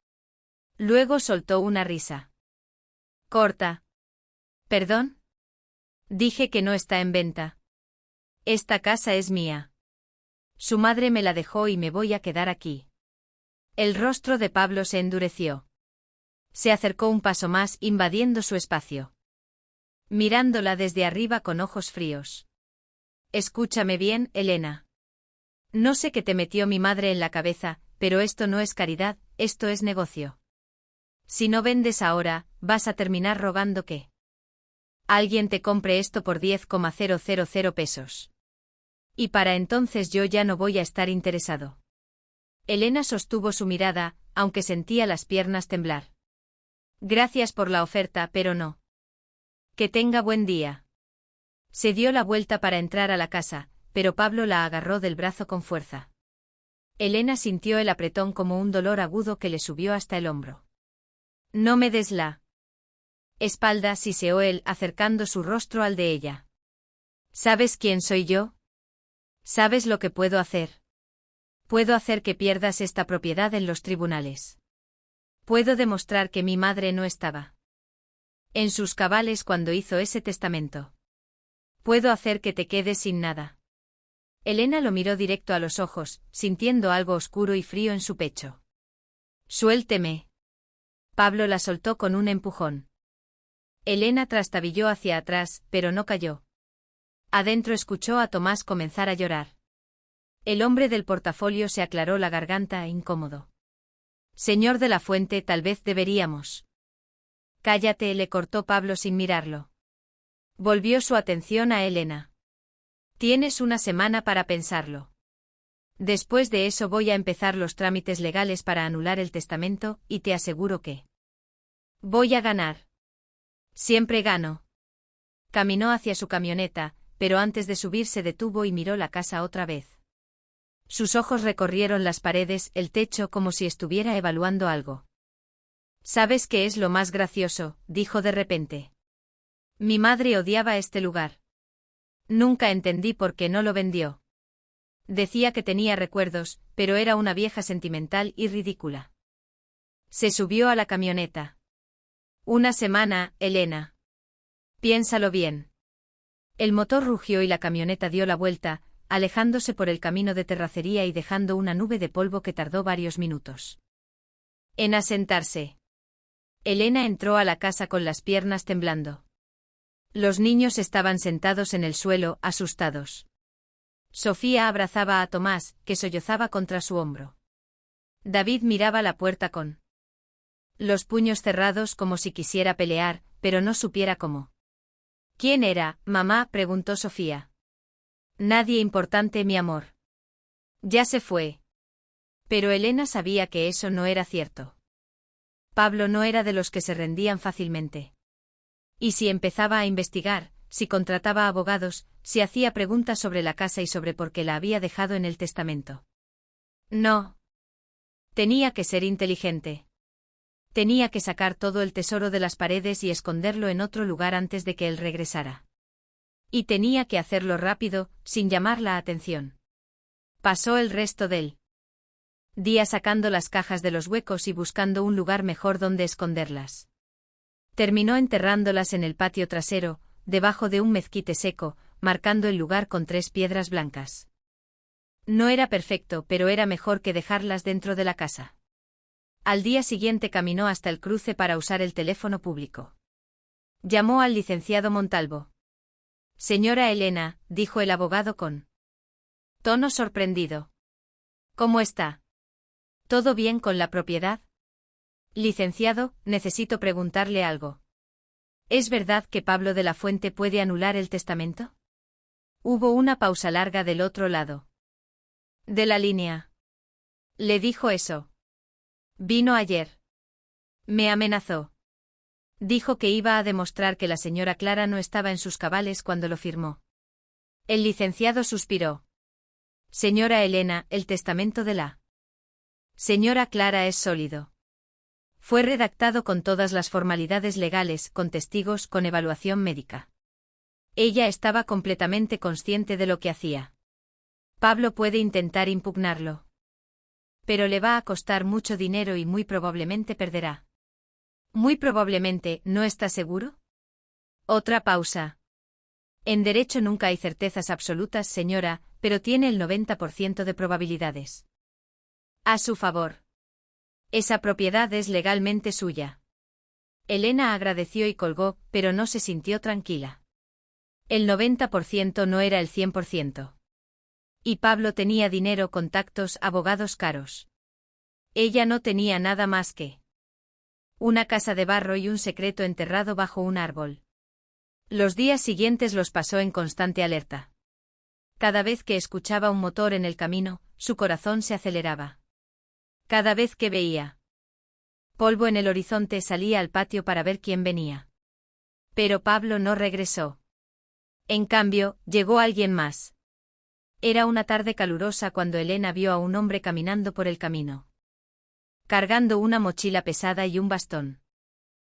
Luego soltó una risa. Corta. ¿Perdón? Dije que no está en venta. Esta casa es mía. Su madre me la dejó y me voy a quedar aquí. El rostro de Pablo se endureció. Se acercó un paso más, invadiendo su espacio. Mirándola desde arriba con ojos fríos. Escúchame bien, Elena. No sé qué te metió mi madre en la cabeza, pero esto no es caridad, esto es negocio. Si no vendes ahora, vas a terminar rogando que alguien te compre esto por 10,000 pesos. Y para entonces yo ya no voy a estar interesado. Elena sostuvo su mirada, aunque sentía las piernas temblar. Gracias por la oferta, pero no. Que tenga buen día. Se dio la vuelta para entrar a la casa, pero Pablo la agarró del brazo con fuerza. Elena sintió el apretón como un dolor agudo que le subió hasta el hombro. No me des la espalda, siseó él, acercando su rostro al de ella. ¿Sabes quién soy yo? ¿Sabes lo que puedo hacer? Puedo hacer que pierdas esta propiedad en los tribunales. Puedo demostrar que mi madre no estaba en sus cabales cuando hizo ese testamento. Puedo hacer que te quedes sin nada. Elena lo miró directo a los ojos, sintiendo algo oscuro y frío en su pecho. Suélteme. Pablo la soltó con un empujón. Elena trastabilló hacia atrás, pero no cayó. Adentro escuchó a Tomás comenzar a llorar. El hombre del portafolio se aclaró la garganta, incómodo. Señor de la Fuente, tal vez deberíamos. Cállate, le cortó Pablo sin mirarlo. Volvió su atención a Elena. Tienes una semana para pensarlo. Después de eso voy a empezar los trámites legales para anular el testamento, y te aseguro que voy a ganar. Siempre gano. Caminó hacia su camioneta, pero antes de subir se detuvo y miró la casa otra vez. Sus ojos recorrieron las paredes, el techo, como si estuviera evaluando algo. ¿Sabes qué es lo más gracioso?, dijo de repente. Mi madre odiaba este lugar. Nunca entendí por qué no lo vendió. Decía que tenía recuerdos, pero era una vieja sentimental y ridícula. Se subió a la camioneta. Una semana, Elena. Piénsalo bien. El motor rugió y la camioneta dio la vuelta, alejándose por el camino de terracería y dejando una nube de polvo que tardó varios minutos en asentarse. Elena entró a la casa con las piernas temblando. Los niños estaban sentados en el suelo, asustados. Sofía abrazaba a Tomás, que sollozaba contra su hombro. David miraba la puerta con los puños cerrados como si quisiera pelear, pero no supiera cómo. ¿Quién era, mamá?, preguntó Sofía. Nadie importante, mi amor. Ya se fue. Pero Elena sabía que eso no era cierto. Pablo no era de los que se rendían fácilmente. Y si empezaba a investigar, si contrataba abogados, si hacía preguntas sobre la casa y sobre por qué la había dejado en el testamento. No. Tenía que ser inteligente. Tenía que sacar todo el tesoro de las paredes y esconderlo en otro lugar antes de que él regresara. Y tenía que hacerlo rápido, sin llamar la atención. Pasó el resto del día sacando las cajas de los huecos y buscando un lugar mejor donde esconderlas. Terminó enterrándolas en el patio trasero, debajo de un mezquite seco, marcando el lugar con 3 piedras blancas. No era perfecto, pero era mejor que dejarlas dentro de la casa. Al día siguiente caminó hasta el cruce para usar el teléfono público. Llamó al licenciado Montalvo. Señora Elena, dijo el abogado con tono sorprendido. ¿Cómo está? ¿Todo bien con la propiedad? Licenciado, necesito preguntarle algo. ¿Es verdad que Pablo de la Fuente puede anular el testamento? Hubo una pausa larga del otro lado de la línea. ¿Le dijo eso? Vino ayer. Me amenazó. Dijo que iba a demostrar que la señora Clara no estaba en sus cabales cuando lo firmó. El licenciado suspiró. Señora Elena, el testamento de la señora Clara es sólido. Fue redactado con todas las formalidades legales, con testigos, con evaluación médica. Ella estaba completamente consciente de lo que hacía. Pablo puede intentar impugnarlo. Pero le va a costar mucho dinero y muy probablemente perderá. Muy probablemente, ¿no está seguro? Otra pausa. En derecho nunca hay certezas absolutas, señora, pero tiene el 90% de probabilidades. A su favor. Esa propiedad es legalmente suya. Elena agradeció y colgó, pero no se sintió tranquila. El 90% no era el 100%. Y Pablo tenía dinero, contactos, abogados caros. Ella no tenía nada más que una casa de barro y un secreto enterrado bajo un árbol. Los días siguientes los pasó en constante alerta. Cada vez que escuchaba un motor en el camino, su corazón se aceleraba. Cada vez que veía polvo en el horizonte salía al patio para ver quién venía. Pero Pablo no regresó. En cambio, llegó alguien más. Era una tarde calurosa cuando Elena vio a un hombre caminando por el camino, cargando una mochila pesada y un bastón.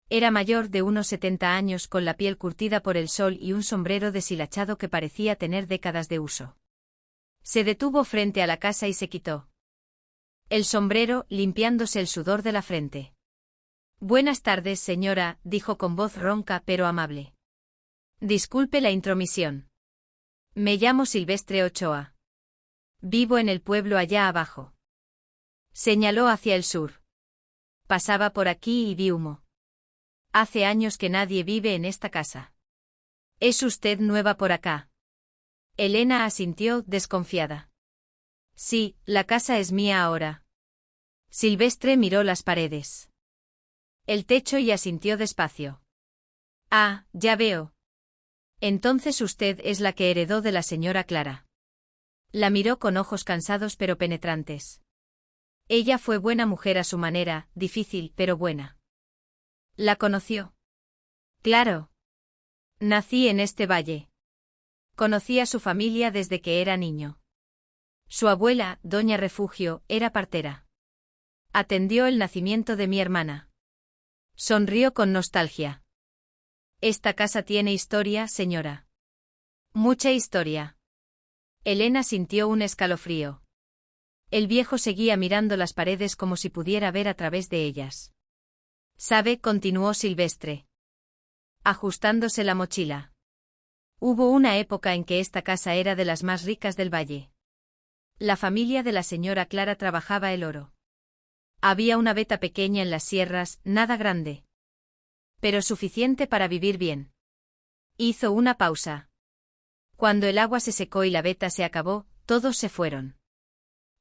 Era mayor de unos 70 años, con la piel curtida por el sol y un sombrero deshilachado que parecía tener décadas de uso. Se detuvo frente a la casa y se quitó el sombrero, limpiándose el sudor de la frente. Buenas tardes, señora, dijo con voz ronca pero amable. Disculpe la intromisión. Me llamo Silvestre Ochoa. Vivo en el pueblo allá abajo. Señaló hacia el sur. Pasaba por aquí y vi humo. Hace años que nadie vive en esta casa. ¿Es usted nueva por acá? Elena asintió, desconfiada. Sí, la casa es mía ahora. Silvestre miró las paredes, el techo y asintió despacio. Ah, ya veo. Entonces usted es la que heredó de la señora Clara. La miró con ojos cansados pero penetrantes. Ella fue buena mujer a su manera, difícil pero buena. ¿La conoció? Claro. Nací en este valle. Conocí a su familia desde que era niño. Su abuela, doña Refugio, era partera. Atendió el nacimiento de mi hermana. Sonrió con nostalgia. Esta casa tiene historia, señora. Mucha historia. Elena sintió un escalofrío. El viejo seguía mirando las paredes como si pudiera ver a través de ellas. ¿Sabe?, continuó Silvestre, ajustándose la mochila. Hubo una época en que esta casa era de las más ricas del valle. La familia de la señora Clara trabajaba el oro. Había una veta pequeña en las sierras, nada grande, pero suficiente para vivir bien. Hizo una pausa. Cuando el agua se secó y la veta se acabó, todos se fueron.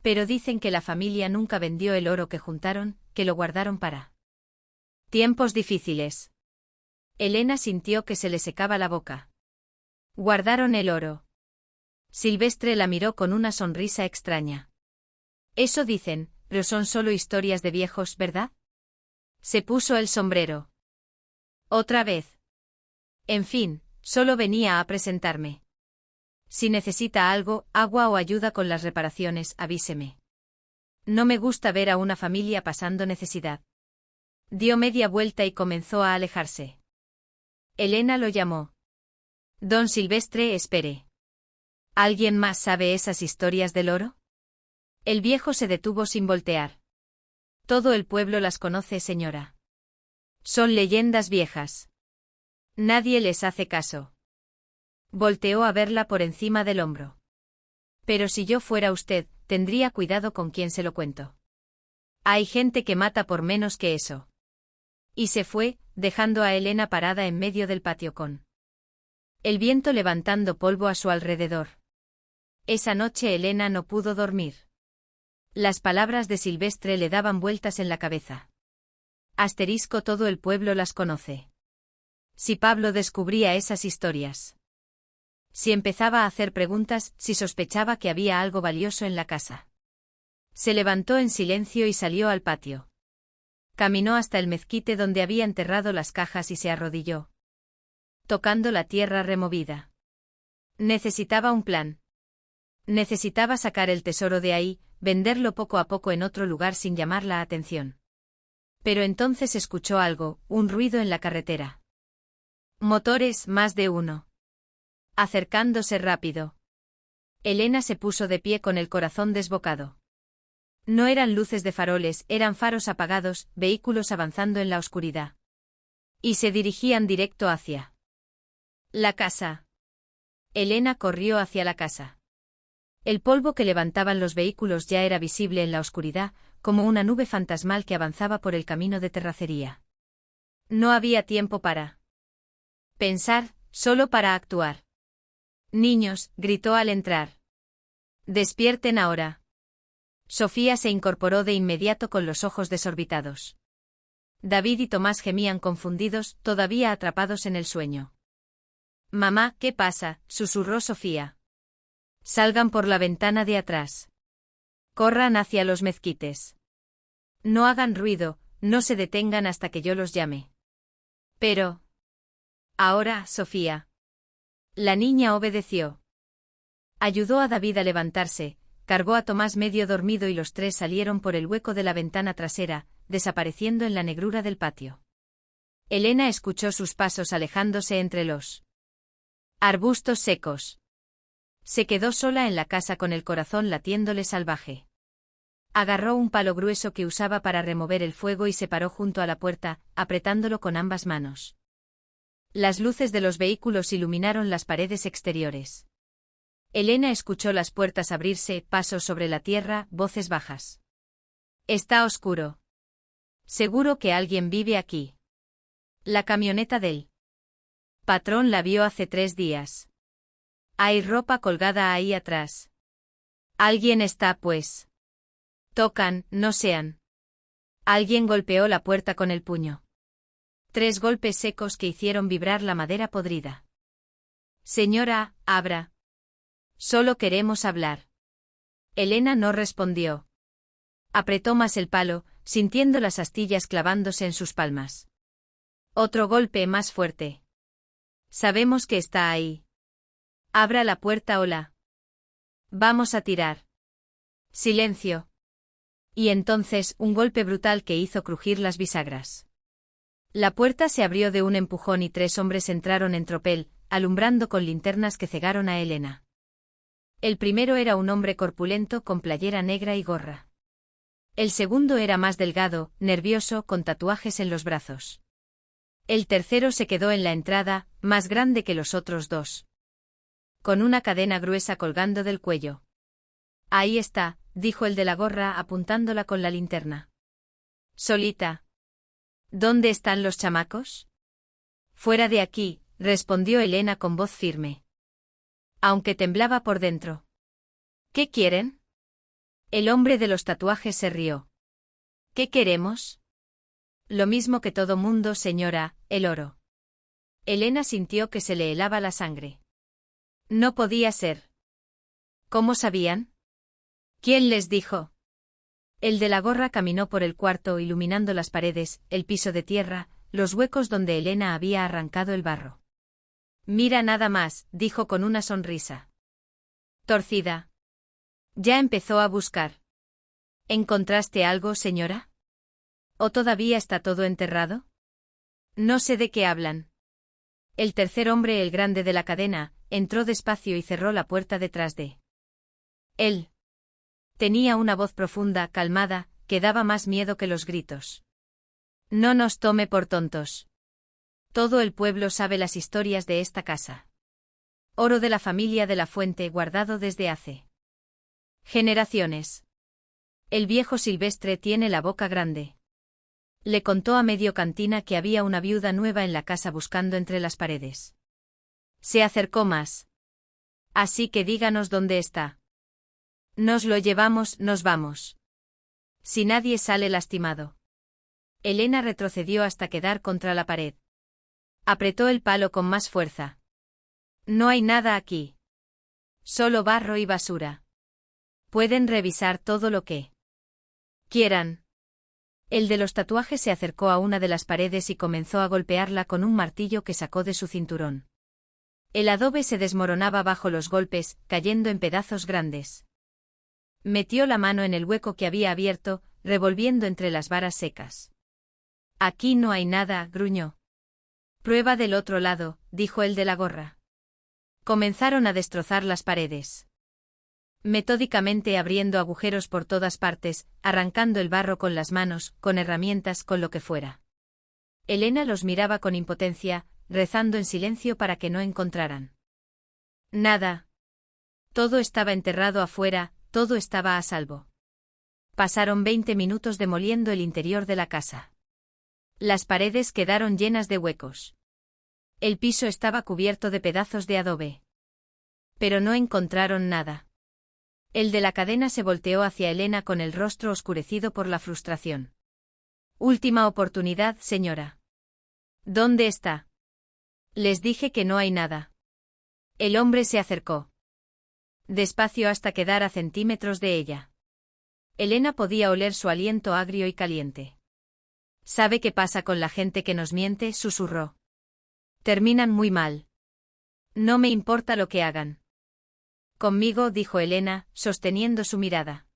Pero dicen que la familia nunca vendió el oro que juntaron, que lo guardaron para tiempos difíciles. Elena sintió que se le secaba la boca. Guardaron el oro. Silvestre la miró con una sonrisa extraña. Eso dicen, pero son solo historias de viejos, ¿verdad? Se puso el sombrero. Otra vez. En fin, solo venía a presentarme. Si necesita algo, agua o ayuda con las reparaciones, avíseme. No me gusta ver a una familia pasando necesidad. Dio media vuelta y comenzó a alejarse. Elena lo llamó. Don Silvestre, espere. ¿Alguien más sabe esas historias del oro? El viejo se detuvo sin voltear. Todo el pueblo las conoce, señora. Son leyendas viejas. Nadie les hace caso. Volteó a verla por encima del hombro. Pero si yo fuera usted, tendría cuidado con quién se lo cuento. Hay gente que mata por menos que eso. Y se fue, dejando a Elena parada en medio del patio con el viento levantando polvo a su alrededor. Esa noche Elena no pudo dormir. Las palabras de Silvestre le daban vueltas en la cabeza. Asterisco, todo el pueblo las conoce. Si Pablo descubría esas historias. Si empezaba a hacer preguntas, si sospechaba que había algo valioso en la casa. Se levantó en silencio y salió al patio. Caminó hasta el mezquite donde había enterrado las cajas y se arrodilló, tocando la tierra removida. Necesitaba un plan. Necesitaba sacar el tesoro de ahí, venderlo poco a poco en otro lugar sin llamar la atención. Pero entonces escuchó algo, un ruido en la carretera. Motores, más de uno. Acercándose rápido. Elena se puso de pie con el corazón desbocado. No eran luces de faroles, eran faros apagados, vehículos avanzando en la oscuridad. Y se dirigían directo hacia la casa. Elena corrió hacia la casa. El polvo que levantaban los vehículos ya era visible en la oscuridad, como una nube fantasmal que avanzaba por el camino de terracería. No había tiempo para pensar, solo para actuar. Niños, gritó al entrar. Despierten ahora. Sofía se incorporó de inmediato con los ojos desorbitados. David y Tomás gemían confundidos, todavía atrapados en el sueño. Mamá, ¿qué pasa?, susurró Sofía. Salgan por la ventana de atrás. Corran hacia los mezquites. No hagan ruido, no se detengan hasta que yo los llame. Pero... ahora, Sofía. La niña obedeció. Ayudó a David a levantarse, cargó a Tomás medio dormido y los tres salieron por el hueco de la ventana trasera, desapareciendo en la negrura del patio. Elena escuchó sus pasos alejándose entre los arbustos secos. Se quedó sola en la casa con el corazón latiéndole salvaje. Agarró un palo grueso que usaba para remover el fuego y se paró junto a la puerta, apretándolo con ambas manos. Las luces de los vehículos iluminaron las paredes exteriores. Elena escuchó las puertas abrirse, pasos sobre la tierra, voces bajas. Está oscuro. Seguro que alguien vive aquí. La camioneta del patrón la vio hace 3 días. Hay ropa colgada ahí atrás. Alguien está, pues. Tocan, no sean. Alguien golpeó la puerta con el puño. 3 golpes secos que hicieron vibrar la madera podrida. Señora, abra. Solo queremos hablar. Elena no respondió. Apretó más el palo, sintiendo las astillas clavándose en sus palmas. Otro golpe más fuerte. Sabemos que está ahí. Abra la puerta o la vamos a tirar. Silencio. Y entonces un golpe brutal que hizo crujir las bisagras. La puerta se abrió de un empujón y 3 hombres entraron en tropel, alumbrando con linternas que cegaron a Elena. El primero era un hombre corpulento con playera negra y gorra. El segundo era más delgado, nervioso, con tatuajes en los brazos. El tercero se quedó en la entrada, más grande que los otros 2. Con una cadena gruesa colgando del cuello. Ahí está, dijo el de la gorra apuntándola con la linterna. Solita. ¿Dónde están los chamacos? Fuera de aquí, respondió Elena con voz firme, aunque temblaba por dentro. ¿Qué quieren? El hombre de los tatuajes se rió. ¿Qué queremos? Lo mismo que todo mundo, señora, el oro. Elena sintió que se le helaba la sangre. No podía ser. ¿Cómo sabían? ¿Quién les dijo? El de la gorra caminó por el cuarto iluminando las paredes, el piso de tierra, los huecos donde Elena había arrancado el barro. Mira nada más, dijo con una sonrisa torcida. Ya empezó a buscar. ¿Encontraste algo, señora? ¿O todavía está todo enterrado? No sé de qué hablan. El tercer hombre, el grande de la cadena, entró despacio y cerró la puerta detrás de él. Tenía una voz profunda, calmada, que daba más miedo que los gritos. No nos tome por tontos. Todo el pueblo sabe las historias de esta casa. Oro de la familia de la Fuente guardado desde hace generaciones. El viejo Silvestre tiene la boca grande. Le contó a medio cantina que había una viuda nueva en la casa buscando entre las paredes. Se acercó más. Así que díganos dónde está. Nos lo llevamos, nos vamos. Si nadie sale lastimado. Elena retrocedió hasta quedar contra la pared. Apretó el palo con más fuerza. No hay nada aquí. Solo barro y basura. Pueden revisar todo lo que quieran. El de los tatuajes se acercó a una de las paredes y comenzó a golpearla con un martillo que sacó de su cinturón. El adobe se desmoronaba bajo los golpes, cayendo en pedazos grandes. Metió la mano en el hueco que había abierto, revolviendo entre las varas secas. Aquí no hay nada, gruñó. Prueba del otro lado, dijo el de la gorra. Comenzaron a destrozar las paredes. Metódicamente abriendo agujeros por todas partes, arrancando el barro con las manos, con herramientas, con lo que fuera. Elena los miraba con impotencia, rezando en silencio para que no encontraran nada. Todo estaba enterrado afuera, todo estaba a salvo. Pasaron 20 minutos demoliendo el interior de la casa. Las paredes quedaron llenas de huecos. El piso estaba cubierto de pedazos de adobe. Pero no encontraron nada. El de la cadena se volteó hacia Elena con el rostro oscurecido por la frustración. Última oportunidad, señora. ¿Dónde está? Les dije que no hay nada. El hombre se acercó. Despacio hasta quedar a centímetros de ella. Elena podía oler su aliento agrio y caliente. ¿Sabe qué pasa con la gente que nos miente?, susurró. Terminan muy mal. No me importa lo que hagan. Conmigo, dijo Elena, sosteniendo su mirada.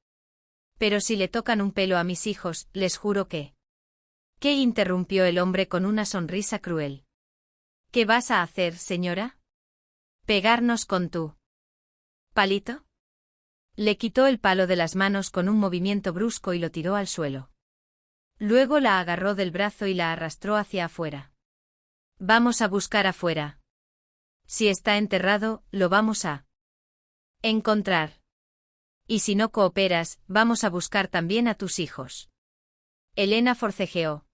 Pero si le tocan un pelo a mis hijos, les juro que... ¿Qué?, interrumpió el hombre con una sonrisa cruel. ¿Qué vas a hacer, señora? ¿Pegarnos con tu palito? Le quitó el palo de las manos con un movimiento brusco y lo tiró al suelo. Luego la agarró del brazo y la arrastró hacia afuera. Vamos a buscar afuera. Si está enterrado, lo vamos a encontrar. Y si no cooperas, vamos a buscar también a tus hijos. Elena forcejeó.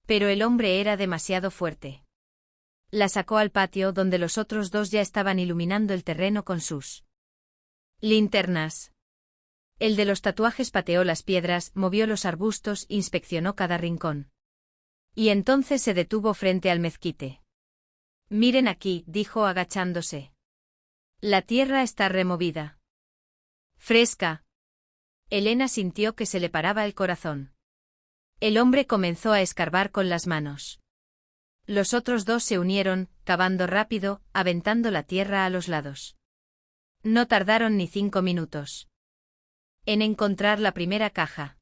Pero el hombre era demasiado fuerte. La sacó al patio donde los otros dos ya estaban iluminando el terreno con sus linternas. El de los tatuajes pateó las piedras, movió los arbustos, inspeccionó cada rincón. Y entonces se detuvo frente al mezquite. Miren aquí, dijo agachándose. La tierra está removida. Fresca. Elena sintió que se le paraba el corazón. El hombre comenzó a escarbar con las manos. Los otros dos se unieron, cavando rápido, aventando la tierra a los lados. No tardaron ni 5 minutos en encontrar la primera caja.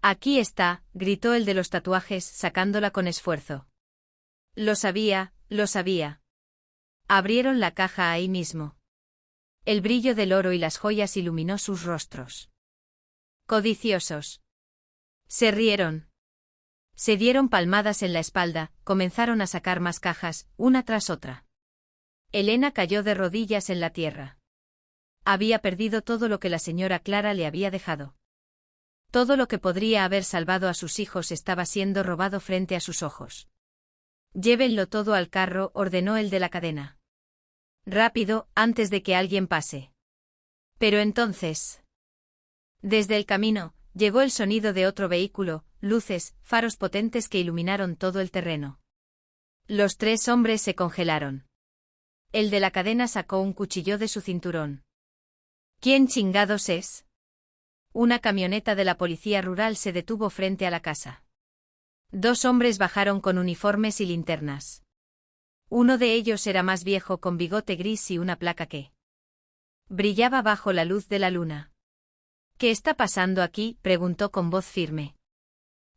Aquí está, gritó el de los tatuajes, sacándola con esfuerzo. Lo sabía, lo sabía. Abrieron la caja ahí mismo. El brillo del oro y las joyas iluminó sus rostros. Codiciosos. Se rieron. Se dieron palmadas en la espalda, comenzaron a sacar más cajas, una tras otra. Elena cayó de rodillas en la tierra. Había perdido todo lo que la señora Clara le había dejado. Todo lo que podría haber salvado a sus hijos estaba siendo robado frente a sus ojos. Llévenlo todo al carro, ordenó el de la cadena. Rápido, antes de que alguien pase. Pero entonces. Desde el camino, llegó el sonido de otro vehículo, luces, faros potentes que iluminaron todo el terreno. Los 3 hombres se congelaron. El de la cadena sacó un cuchillo de su cinturón. ¿Quién chingados es? Una camioneta de la policía rural se detuvo frente a la casa. 2 hombres bajaron con uniformes y linternas. Uno de ellos era más viejo, con bigote gris y una placa que brillaba bajo la luz de la luna. ¿Qué está pasando aquí?, preguntó con voz firme.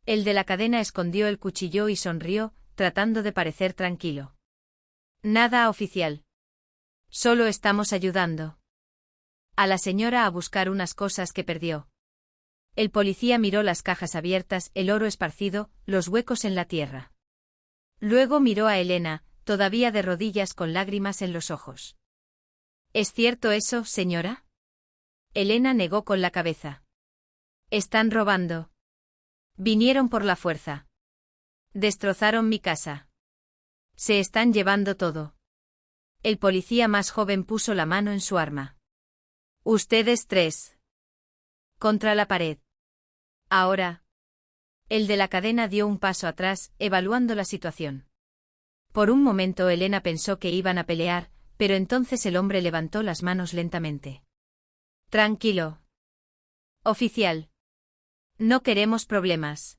El de la cadena escondió el cuchillo y sonrió, tratando de parecer tranquilo. Nada, oficial. Solo estamos ayudando a la señora a buscar unas cosas que perdió. El policía miró las cajas abiertas, el oro esparcido, los huecos en la tierra. Luego miró a Elena, todavía de rodillas con lágrimas en los ojos. ¿Es cierto eso, señora? Elena negó con la cabeza. Están robando. Vinieron por la fuerza. Destrozaron mi casa. Se están llevando todo. El policía más joven puso la mano en su arma. Ustedes 3. Contra la pared. Ahora. El de la cadena dio un paso atrás, evaluando la situación. Por un momento Elena pensó que iban a pelear, pero entonces el hombre levantó las manos lentamente. Tranquilo. Oficial. No queremos problemas.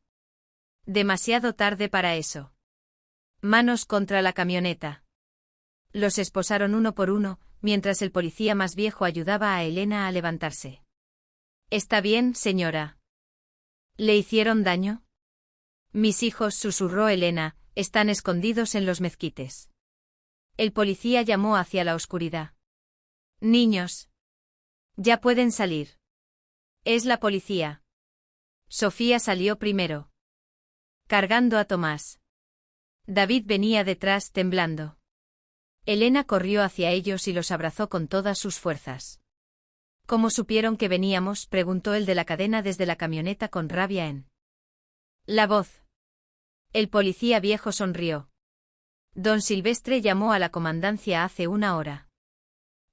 Demasiado tarde para eso. Manos contra la camioneta. Los esposaron uno por uno, mientras el policía más viejo ayudaba a Elena a levantarse. ¿Está bien, señora? ¿Le hicieron daño? Mis hijos, susurró Elena, están escondidos en los mezquites. El policía llamó hacia la oscuridad. Niños. Ya pueden salir. Es la policía. Sofía salió primero. Cargando a Tomás. David venía detrás, temblando. Elena corrió hacia ellos y los abrazó con todas sus fuerzas. ¿Cómo supieron que veníamos?, preguntó el de la cadena desde la camioneta con rabia en la voz. El policía viejo sonrió. Don Silvestre llamó a la comandancia hace 1 hora.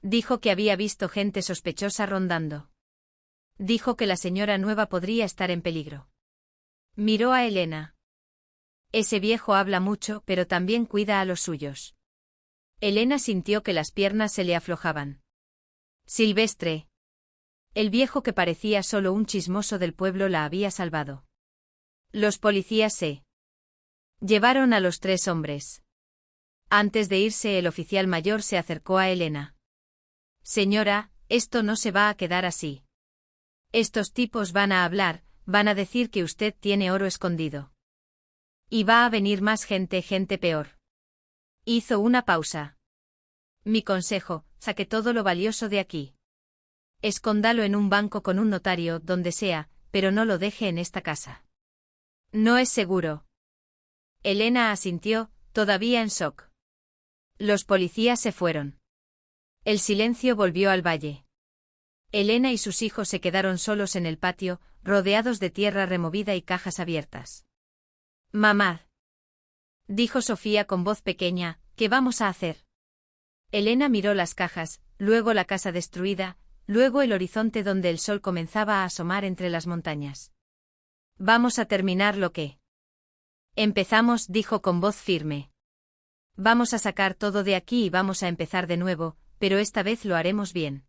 Dijo que había visto gente sospechosa rondando. Dijo que la señora nueva podría estar en peligro. Miró a Elena. Ese viejo habla mucho, pero también cuida a los suyos. Elena sintió que las piernas se le aflojaban. Silvestre. El viejo, que parecía solo un chismoso del pueblo, la había salvado. Los policías se llevaron a los 3 hombres. Antes de irse, el oficial mayor se acercó a Elena. Señora, esto no se va a quedar así. Estos tipos van a hablar, van a decir que usted tiene oro escondido. Y va a venir más gente, gente peor. Hizo una pausa. Mi consejo, saque todo lo valioso de aquí. Escóndalo en un banco con un notario, donde sea, pero no lo deje en esta casa. No es seguro. Elena asintió, todavía en shock. Los policías se fueron. El silencio volvió al valle. Elena y sus hijos se quedaron solos en el patio, rodeados de tierra removida y cajas abiertas. Mamá, dijo Sofía con voz pequeña, ¿qué vamos a hacer? Elena miró las cajas, luego la casa destruida, luego el horizonte donde el sol comenzaba a asomar entre las montañas. Vamos a terminar lo que empezamos, dijo con voz firme. Vamos a sacar todo de aquí y vamos a empezar de nuevo, pero esta vez lo haremos bien.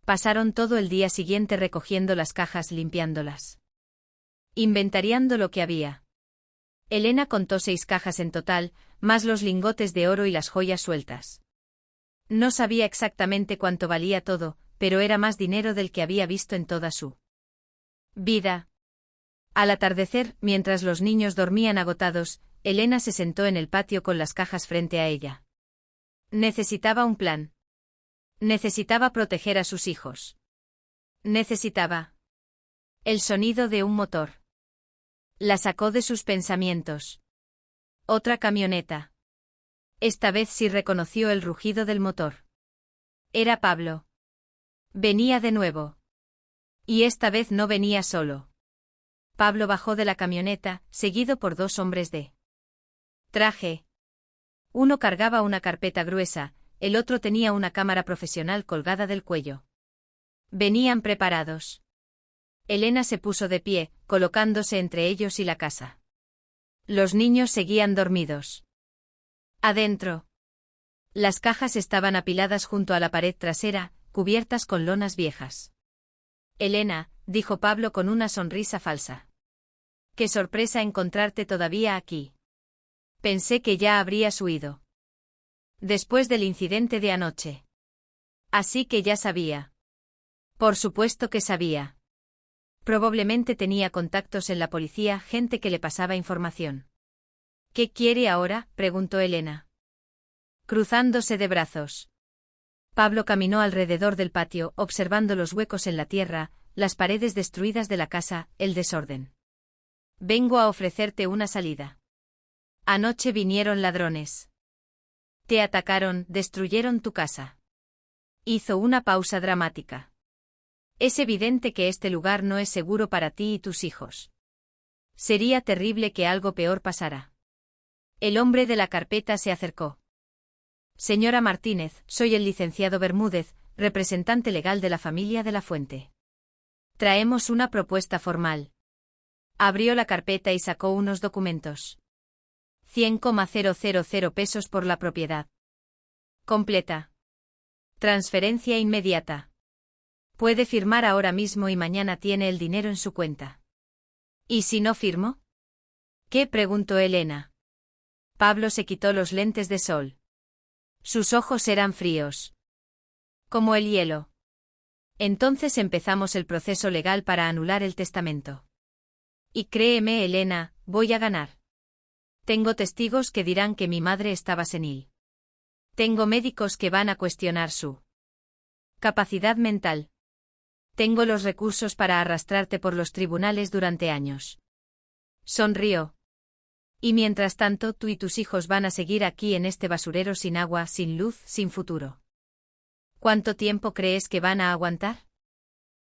Pasaron todo el día siguiente recogiendo las cajas, limpiándolas, inventariando lo que había. Elena contó 6 cajas en total, más los lingotes de oro y las joyas sueltas. No sabía exactamente cuánto valía todo, pero era más dinero del que había visto en toda su vida. Al atardecer, mientras los niños dormían agotados, Elena se sentó en el patio con las cajas frente a ella. Necesitaba un plan. Necesitaba proteger a sus hijos. Necesitaba el sonido de un motor. La sacó de sus pensamientos. Otra camioneta. Esta vez sí reconoció el rugido del motor. Era Pablo. Venía de nuevo. Y esta vez no venía solo. Pablo bajó de la camioneta, seguido por 2 hombres de traje. Uno cargaba una carpeta gruesa, el otro tenía una cámara profesional colgada del cuello. Venían preparados. Elena se puso de pie, colocándose entre ellos y la casa. Los niños seguían dormidos. Adentro. Las cajas estaban apiladas junto a la pared trasera, cubiertas con lonas viejas. Elena, dijo Pablo con una sonrisa falsa. Qué sorpresa encontrarte todavía aquí. Pensé que ya habrías huido. Después del incidente de anoche. Así que ya sabía. Por supuesto que sabía. Probablemente tenía contactos en la policía, gente que le pasaba información. ¿Qué quiere ahora?, preguntó Elena. Cruzándose de brazos. Pablo caminó alrededor del patio, observando los huecos en la tierra, las paredes destruidas de la casa, el desorden. Vengo a ofrecerte una salida. Anoche vinieron ladrones. Te atacaron, destruyeron tu casa. Hizo una pausa dramática. Es evidente que este lugar no es seguro para ti y tus hijos. Sería terrible que algo peor pasara. El hombre de la carpeta se acercó. Señora Martínez, soy el licenciado Bermúdez, representante legal de la familia de la Fuente. Traemos una propuesta formal. Abrió la carpeta y sacó unos documentos. 100,000 pesos por la propiedad. Completa. Transferencia inmediata. Puede firmar ahora mismo y mañana tiene el dinero en su cuenta. ¿Y si no firmo? ¿Qué?, preguntó Elena. Pablo se quitó los lentes de sol. Sus ojos eran fríos. Como el hielo. Entonces empezamos el proceso legal para anular el testamento. Y créeme, Elena, voy a ganar. Tengo testigos que dirán que mi madre estaba senil. Tengo médicos que van a cuestionar su capacidad mental. Tengo los recursos para arrastrarte por los tribunales durante años. Sonrió. Y mientras tanto tú y tus hijos van a seguir aquí en este basurero sin agua, sin luz, sin futuro. ¿Cuánto tiempo crees que van a aguantar?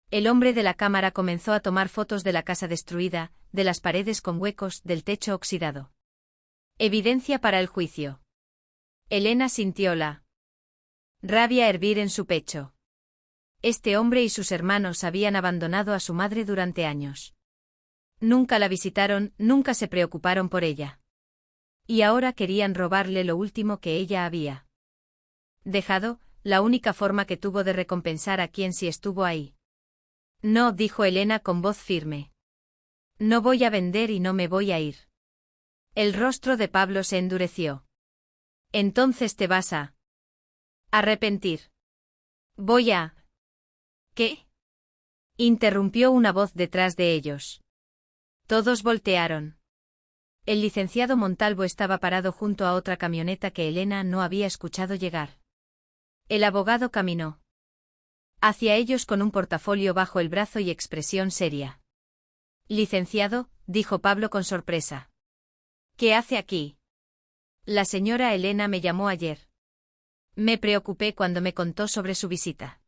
El hombre de la cámara comenzó a tomar fotos de la casa destruida, de las paredes con huecos, del techo oxidado. Evidencia para el juicio. Elena sintió la rabia hervir en su pecho. Este hombre y sus hermanos habían abandonado a su madre durante años. Nunca la visitaron, nunca se preocuparon por ella. Y ahora querían robarle lo último que ella había dejado, la única forma que tuvo de recompensar a quien sí estuvo ahí. No, dijo Elena con voz firme. No voy a vender y no me voy a ir. El rostro de Pablo se endureció. Entonces te vas a arrepentir. Voy a... ¿Qué? Interrumpió una voz detrás de ellos. Todos voltearon. El licenciado Montalvo estaba parado junto a otra camioneta que Elena no había escuchado llegar. El abogado caminó hacia ellos con un portafolio bajo el brazo y expresión seria. Licenciado, dijo Pablo con sorpresa. ¿Qué hace aquí? La señora Elena me llamó ayer. Me preocupé cuando me contó sobre su visita.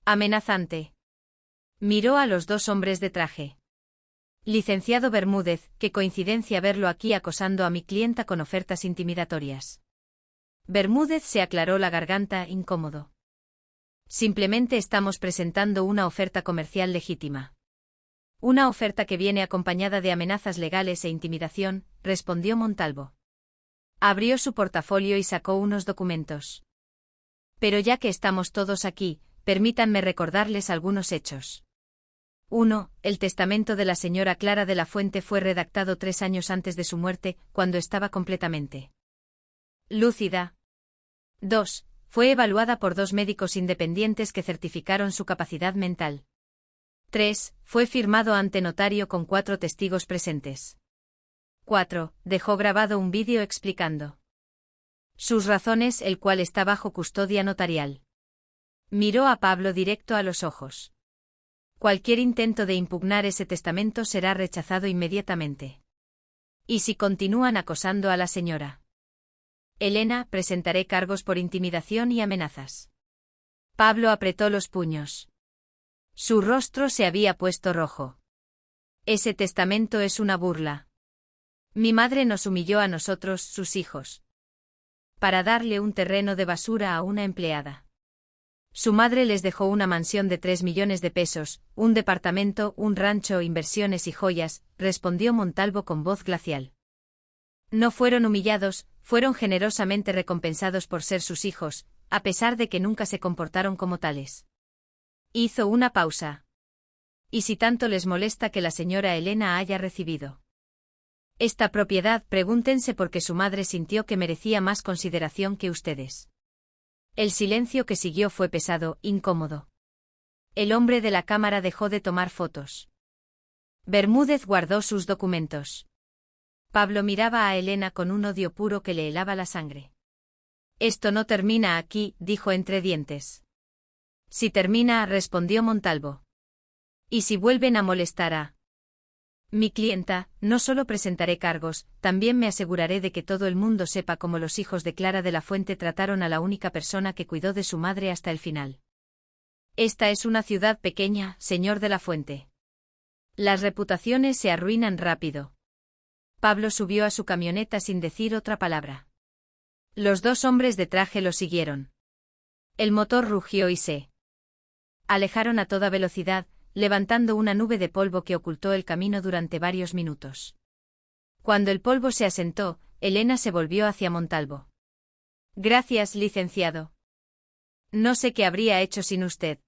Amenazante. Miró a los dos hombres de traje. Licenciado Bermúdez, qué coincidencia verlo aquí acosando a mi clienta con ofertas intimidatorias. Bermúdez se aclaró la garganta, incómodo. Simplemente estamos presentando una oferta comercial legítima. Una oferta que viene acompañada de amenazas legales e intimidación, respondió Montalvo. Abrió su portafolio y sacó unos documentos. Pero ya que estamos todos aquí, permítanme recordarles algunos hechos. 1. El testamento de la señora Clara de la Fuente fue redactado 3 años antes de su muerte, cuando estaba completamente lúcida. 2. Fue evaluada por 2 médicos independientes que certificaron su capacidad mental. 3. Fue firmado ante notario con 4 testigos presentes. 4. Dejó grabado un vídeo explicando sus razones, el cual está bajo custodia notarial. Miró a Pablo directo a los ojos. Cualquier intento de impugnar ese testamento será rechazado inmediatamente. ¿Y si continúan acosando a la señora Elena, presentaré cargos por intimidación y amenazas? Pablo apretó los puños. Su rostro se había puesto rojo. Ese testamento es una burla. Mi madre nos humilló a nosotros, sus hijos. para darle un terreno de basura a una empleada. Su madre les dejó una mansión de 3 millones de pesos, un departamento, un rancho, inversiones y joyas, respondió Montalvo con voz glacial. No fueron humillados, fueron generosamente recompensados por ser sus hijos, a pesar de que nunca se comportaron como tales. Hizo una pausa. ¿Y si tanto les molesta que la señora Elena haya recibido esta propiedad? Pregúntense por qué su madre sintió que merecía más consideración que ustedes. El silencio que siguió fue pesado, incómodo. El hombre de la cámara dejó de tomar fotos. Bermúdez guardó sus documentos. Pablo miraba a Elena con un odio puro que le helaba la sangre. Esto no termina aquí, dijo entre dientes. Si termina, respondió Montalvo. ¿Y si vuelven a molestar a mi clienta? No solo presentaré cargos, también me aseguraré de que todo el mundo sepa cómo los hijos de Clara de la Fuente trataron a la única persona que cuidó de su madre hasta el final. Esta es una ciudad pequeña, señor de la Fuente. Las reputaciones se arruinan rápido. Pablo subió a su camioneta sin decir otra palabra. Los dos hombres de traje lo siguieron. El motor rugió y se alejaron a toda velocidad, levantando una nube de polvo que ocultó el camino durante varios minutos. Cuando el polvo se asentó, Elena se volvió hacia Montalvo. Gracias, licenciado. No sé qué habría hecho sin usted.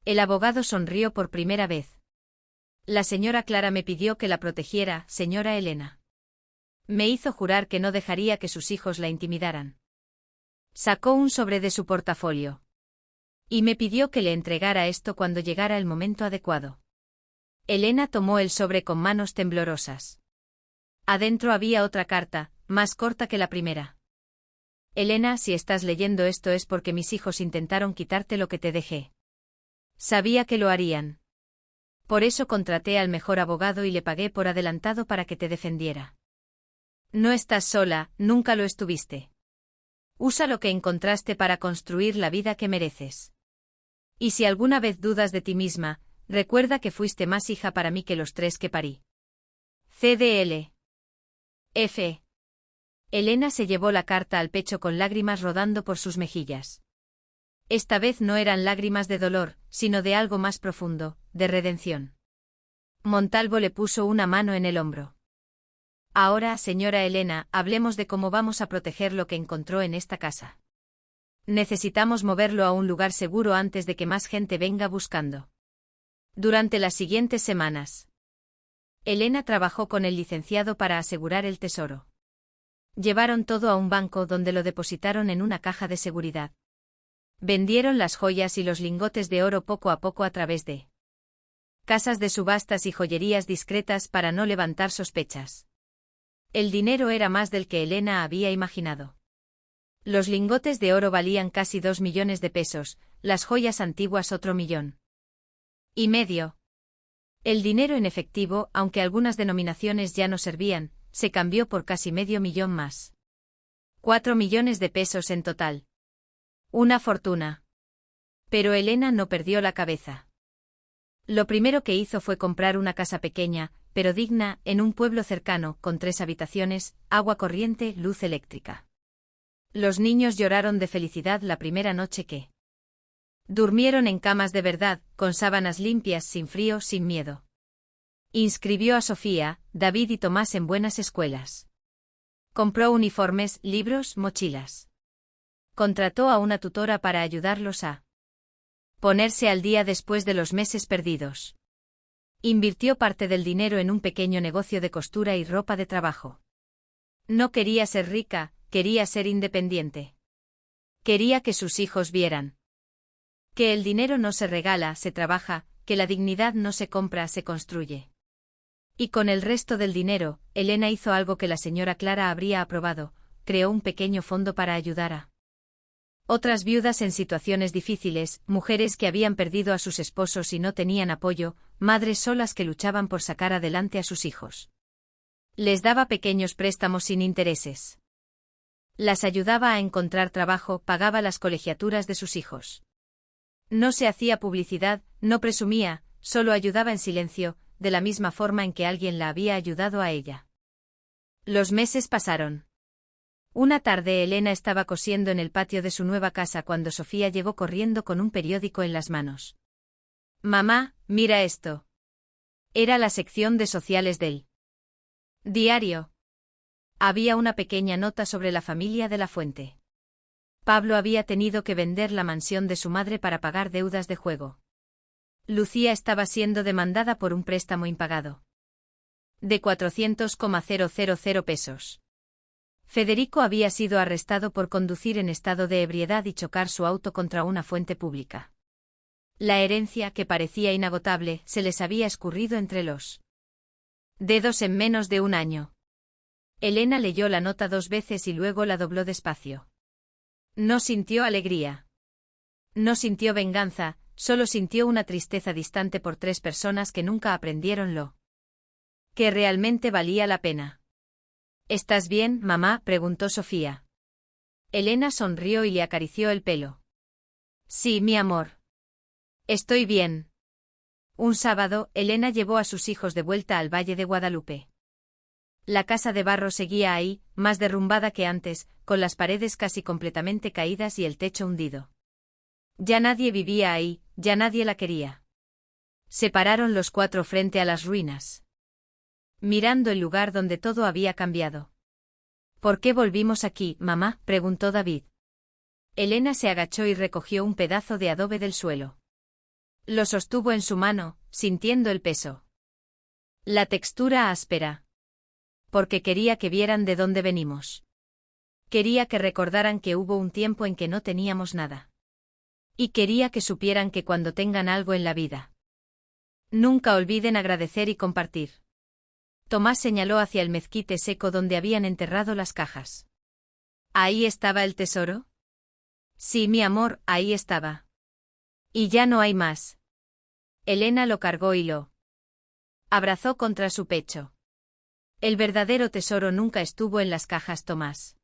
El abogado sonrió por primera vez. La señora Clara me pidió que la protegiera, señora Elena. Me hizo jurar que no dejaría que sus hijos la intimidaran. Sacó un sobre de su portafolio. Y me pidió que le entregara esto cuando llegara el momento adecuado. Elena tomó el sobre con manos temblorosas. Adentro había otra carta, más corta que la primera. Elena, si estás leyendo esto es porque mis hijos intentaron quitarte lo que te dejé. Sabía que lo harían. Por eso contraté al mejor abogado y le pagué por adelantado para que te defendiera. No estás sola, nunca lo estuviste. Usa lo que encontraste para construir la vida que mereces. Y si alguna vez dudas de ti misma, recuerda que fuiste más hija para mí que los 3 que parí. CDL. F. Elena se llevó la carta al pecho con lágrimas rodando por sus mejillas. Esta vez no eran lágrimas de dolor, sino de algo más profundo, de redención. Montalvo le puso una mano en el hombro. Ahora, señora Elena, hablemos de cómo vamos a proteger lo que encontró en esta casa. Necesitamos moverlo a un lugar seguro antes de que más gente venga buscando. Durante las siguientes semanas, Elena trabajó con el licenciado para asegurar el tesoro. Llevaron todo a un banco donde lo depositaron en una caja de seguridad. Vendieron las joyas y los lingotes de oro poco a poco a través de casas de subastas y joyerías discretas para no levantar sospechas. El dinero era más del que Elena había imaginado. Los lingotes de oro valían casi 2 millones de pesos, las joyas antiguas otro 1,5 millones. El dinero en efectivo, aunque algunas denominaciones ya no servían, se cambió por casi medio millón más. 4 millones de pesos en total. Una fortuna. Pero Elena no perdió la cabeza. Lo primero que hizo fue comprar una casa pequeña, pero digna, en un pueblo cercano, con 3 habitaciones, agua corriente, luz eléctrica. Los niños lloraron de felicidad la primera noche que durmieron en camas de verdad, con sábanas limpias, sin frío, sin miedo. Inscribió a Sofía, David y Tomás en buenas escuelas. Compró uniformes, libros, mochilas. Contrató a una tutora para ayudarlos a ponerse al día después de los meses perdidos. Invirtió parte del dinero en un pequeño negocio de costura y ropa de trabajo. No quería ser rica, quería ser independiente. Quería que sus hijos vieran que el dinero no se regala, se trabaja, que la dignidad no se compra, se construye. Y con el resto del dinero, Elena hizo algo que la señora Clara habría aprobado, creó un pequeño fondo para ayudar a otras viudas en situaciones difíciles, mujeres que habían perdido a sus esposos y no tenían apoyo, madres solas que luchaban por sacar adelante a sus hijos. Les daba pequeños préstamos sin intereses. Las ayudaba a encontrar trabajo, pagaba las colegiaturas de sus hijos. No se hacía publicidad, no presumía, solo ayudaba en silencio, de la misma forma en que alguien la había ayudado a ella. Los meses pasaron. Una tarde Elena estaba cosiendo en el patio de su nueva casa cuando Sofía llegó corriendo con un periódico en las manos. «Mamá, mira esto». Era la sección de sociales del diario. Había una pequeña nota sobre la familia de la Fuente. Pablo había tenido que vender la mansión de su madre para pagar deudas de juego. Lucía estaba siendo demandada por un préstamo impagado de 400,000 pesos. Federico había sido arrestado por conducir en estado de ebriedad y chocar su auto contra una fuente pública. La herencia, que parecía inagotable, se les había escurrido entre los dedos en menos de un año. Elena leyó la nota 2 veces y luego la dobló despacio. No sintió alegría. No sintió venganza, solo sintió una tristeza distante por 3 personas que nunca aprendieron lo que realmente valía la pena. ¿Estás bien, mamá?, preguntó Sofía. Elena sonrió y le acarició el pelo. Sí, mi amor. Estoy bien. Un sábado, Elena llevó a sus hijos de vuelta al Valle de Guadalupe. La casa de barro seguía ahí, más derrumbada que antes, con las paredes casi completamente caídas y el techo hundido. Ya nadie vivía ahí, ya nadie la quería. Se pararon los 4 frente a las ruinas, mirando el lugar donde todo había cambiado. ¿Por qué volvimos aquí, mamá?, preguntó David. Elena se agachó y recogió un pedazo de adobe del suelo. Lo sostuvo en su mano, sintiendo el peso. La textura áspera. Porque quería que vieran de dónde venimos. Quería que recordaran que hubo un tiempo en que no teníamos nada. Y quería que supieran que cuando tengan algo en la vida, nunca olviden agradecer y compartir. Tomás señaló hacia el mezquite seco donde habían enterrado las cajas. ¿Ahí estaba el tesoro? Sí, mi amor, ahí estaba. Y ya no hay más. Elena lo cargó y lo abrazó contra su pecho. El verdadero tesoro nunca estuvo en las cajas, Tomás.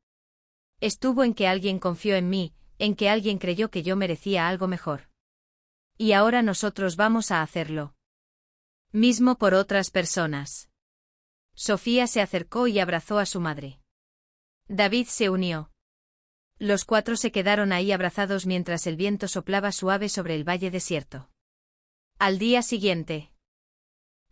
Estuvo en que alguien confió en mí, en que alguien creyó que yo merecía algo mejor. Y ahora nosotros vamos a hacerlo mismo por otras personas. Sofía se acercó y abrazó a su madre. David se unió. Los 4 se quedaron ahí abrazados mientras el viento soplaba suave sobre el valle desierto. Al día siguiente,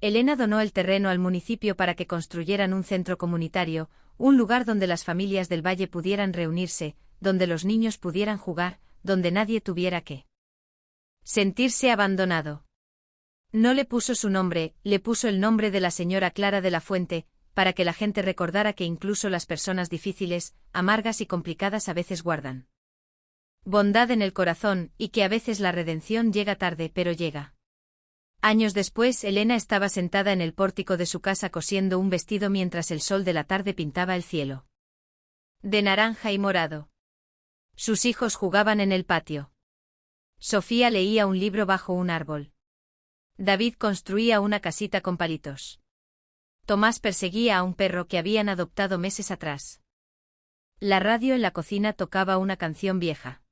Elena donó el terreno al municipio para que construyeran un centro comunitario, un lugar donde las familias del valle pudieran reunirse, donde los niños pudieran jugar, donde nadie tuviera que sentirse abandonado. No le puso su nombre, le puso el nombre de la señora Clara de la Fuente, para que la gente recordara que incluso las personas difíciles, amargas y complicadas a veces guardan bondad en el corazón, y que a veces la redención llega tarde, pero llega. Años después, Elena estaba sentada en el pórtico de su casa cosiendo un vestido mientras el sol de la tarde pintaba el cielo de naranja y morado. Sus hijos jugaban en el patio. Sofía leía un libro bajo un árbol. David construía una casita con palitos. Tomás perseguía a un perro que habían adoptado meses atrás. La radio en la cocina tocaba una canción vieja.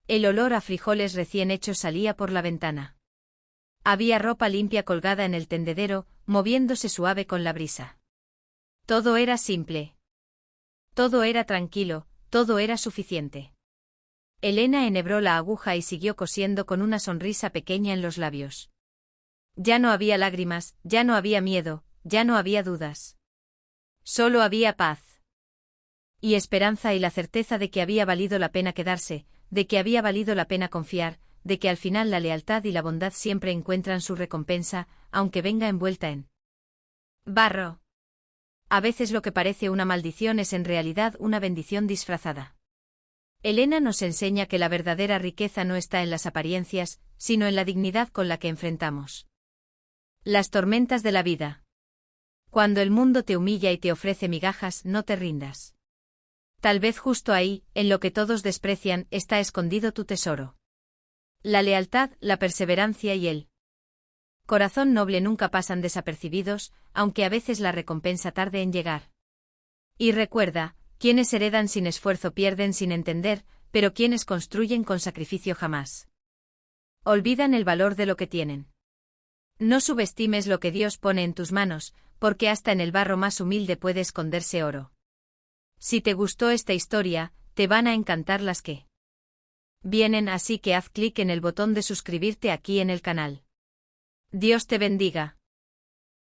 El olor a frijoles recién hechos salía por la ventana. Había ropa limpia colgada en el tendedero, moviéndose suave con la brisa. Todo era simple. Todo era tranquilo, todo era suficiente. Elena enhebró la aguja y siguió cosiendo con una sonrisa pequeña en los labios. Ya no había lágrimas, ya no había miedo, ya no había dudas. Solo había paz. Y esperanza y la certeza de que había valido la pena quedarse, de que había valido la pena confiar, de que al final la lealtad y la bondad siempre encuentran su recompensa, aunque venga envuelta en barro. A veces lo que parece una maldición es en realidad una bendición disfrazada. Elena nos enseña que la verdadera riqueza no está en las apariencias, sino en la dignidad con la que enfrentamos las tormentas de la vida. Cuando el mundo te humilla y te ofrece migajas, no te rindas. Tal vez justo ahí, en lo que todos desprecian, está escondido tu tesoro. La lealtad, la perseverancia y el corazón noble nunca pasan desapercibidos, aunque a veces la recompensa tarde en llegar. Y recuerda, quienes heredan sin esfuerzo pierden sin entender, pero quienes construyen con sacrificio jamás olvidan el valor de lo que tienen. No subestimes lo que Dios pone en tus manos, porque hasta en el barro más humilde puede esconderse oro. Si te gustó esta historia, te van a encantar las que vienen, así que haz clic en el botón de suscribirte aquí en el canal. Dios te bendiga.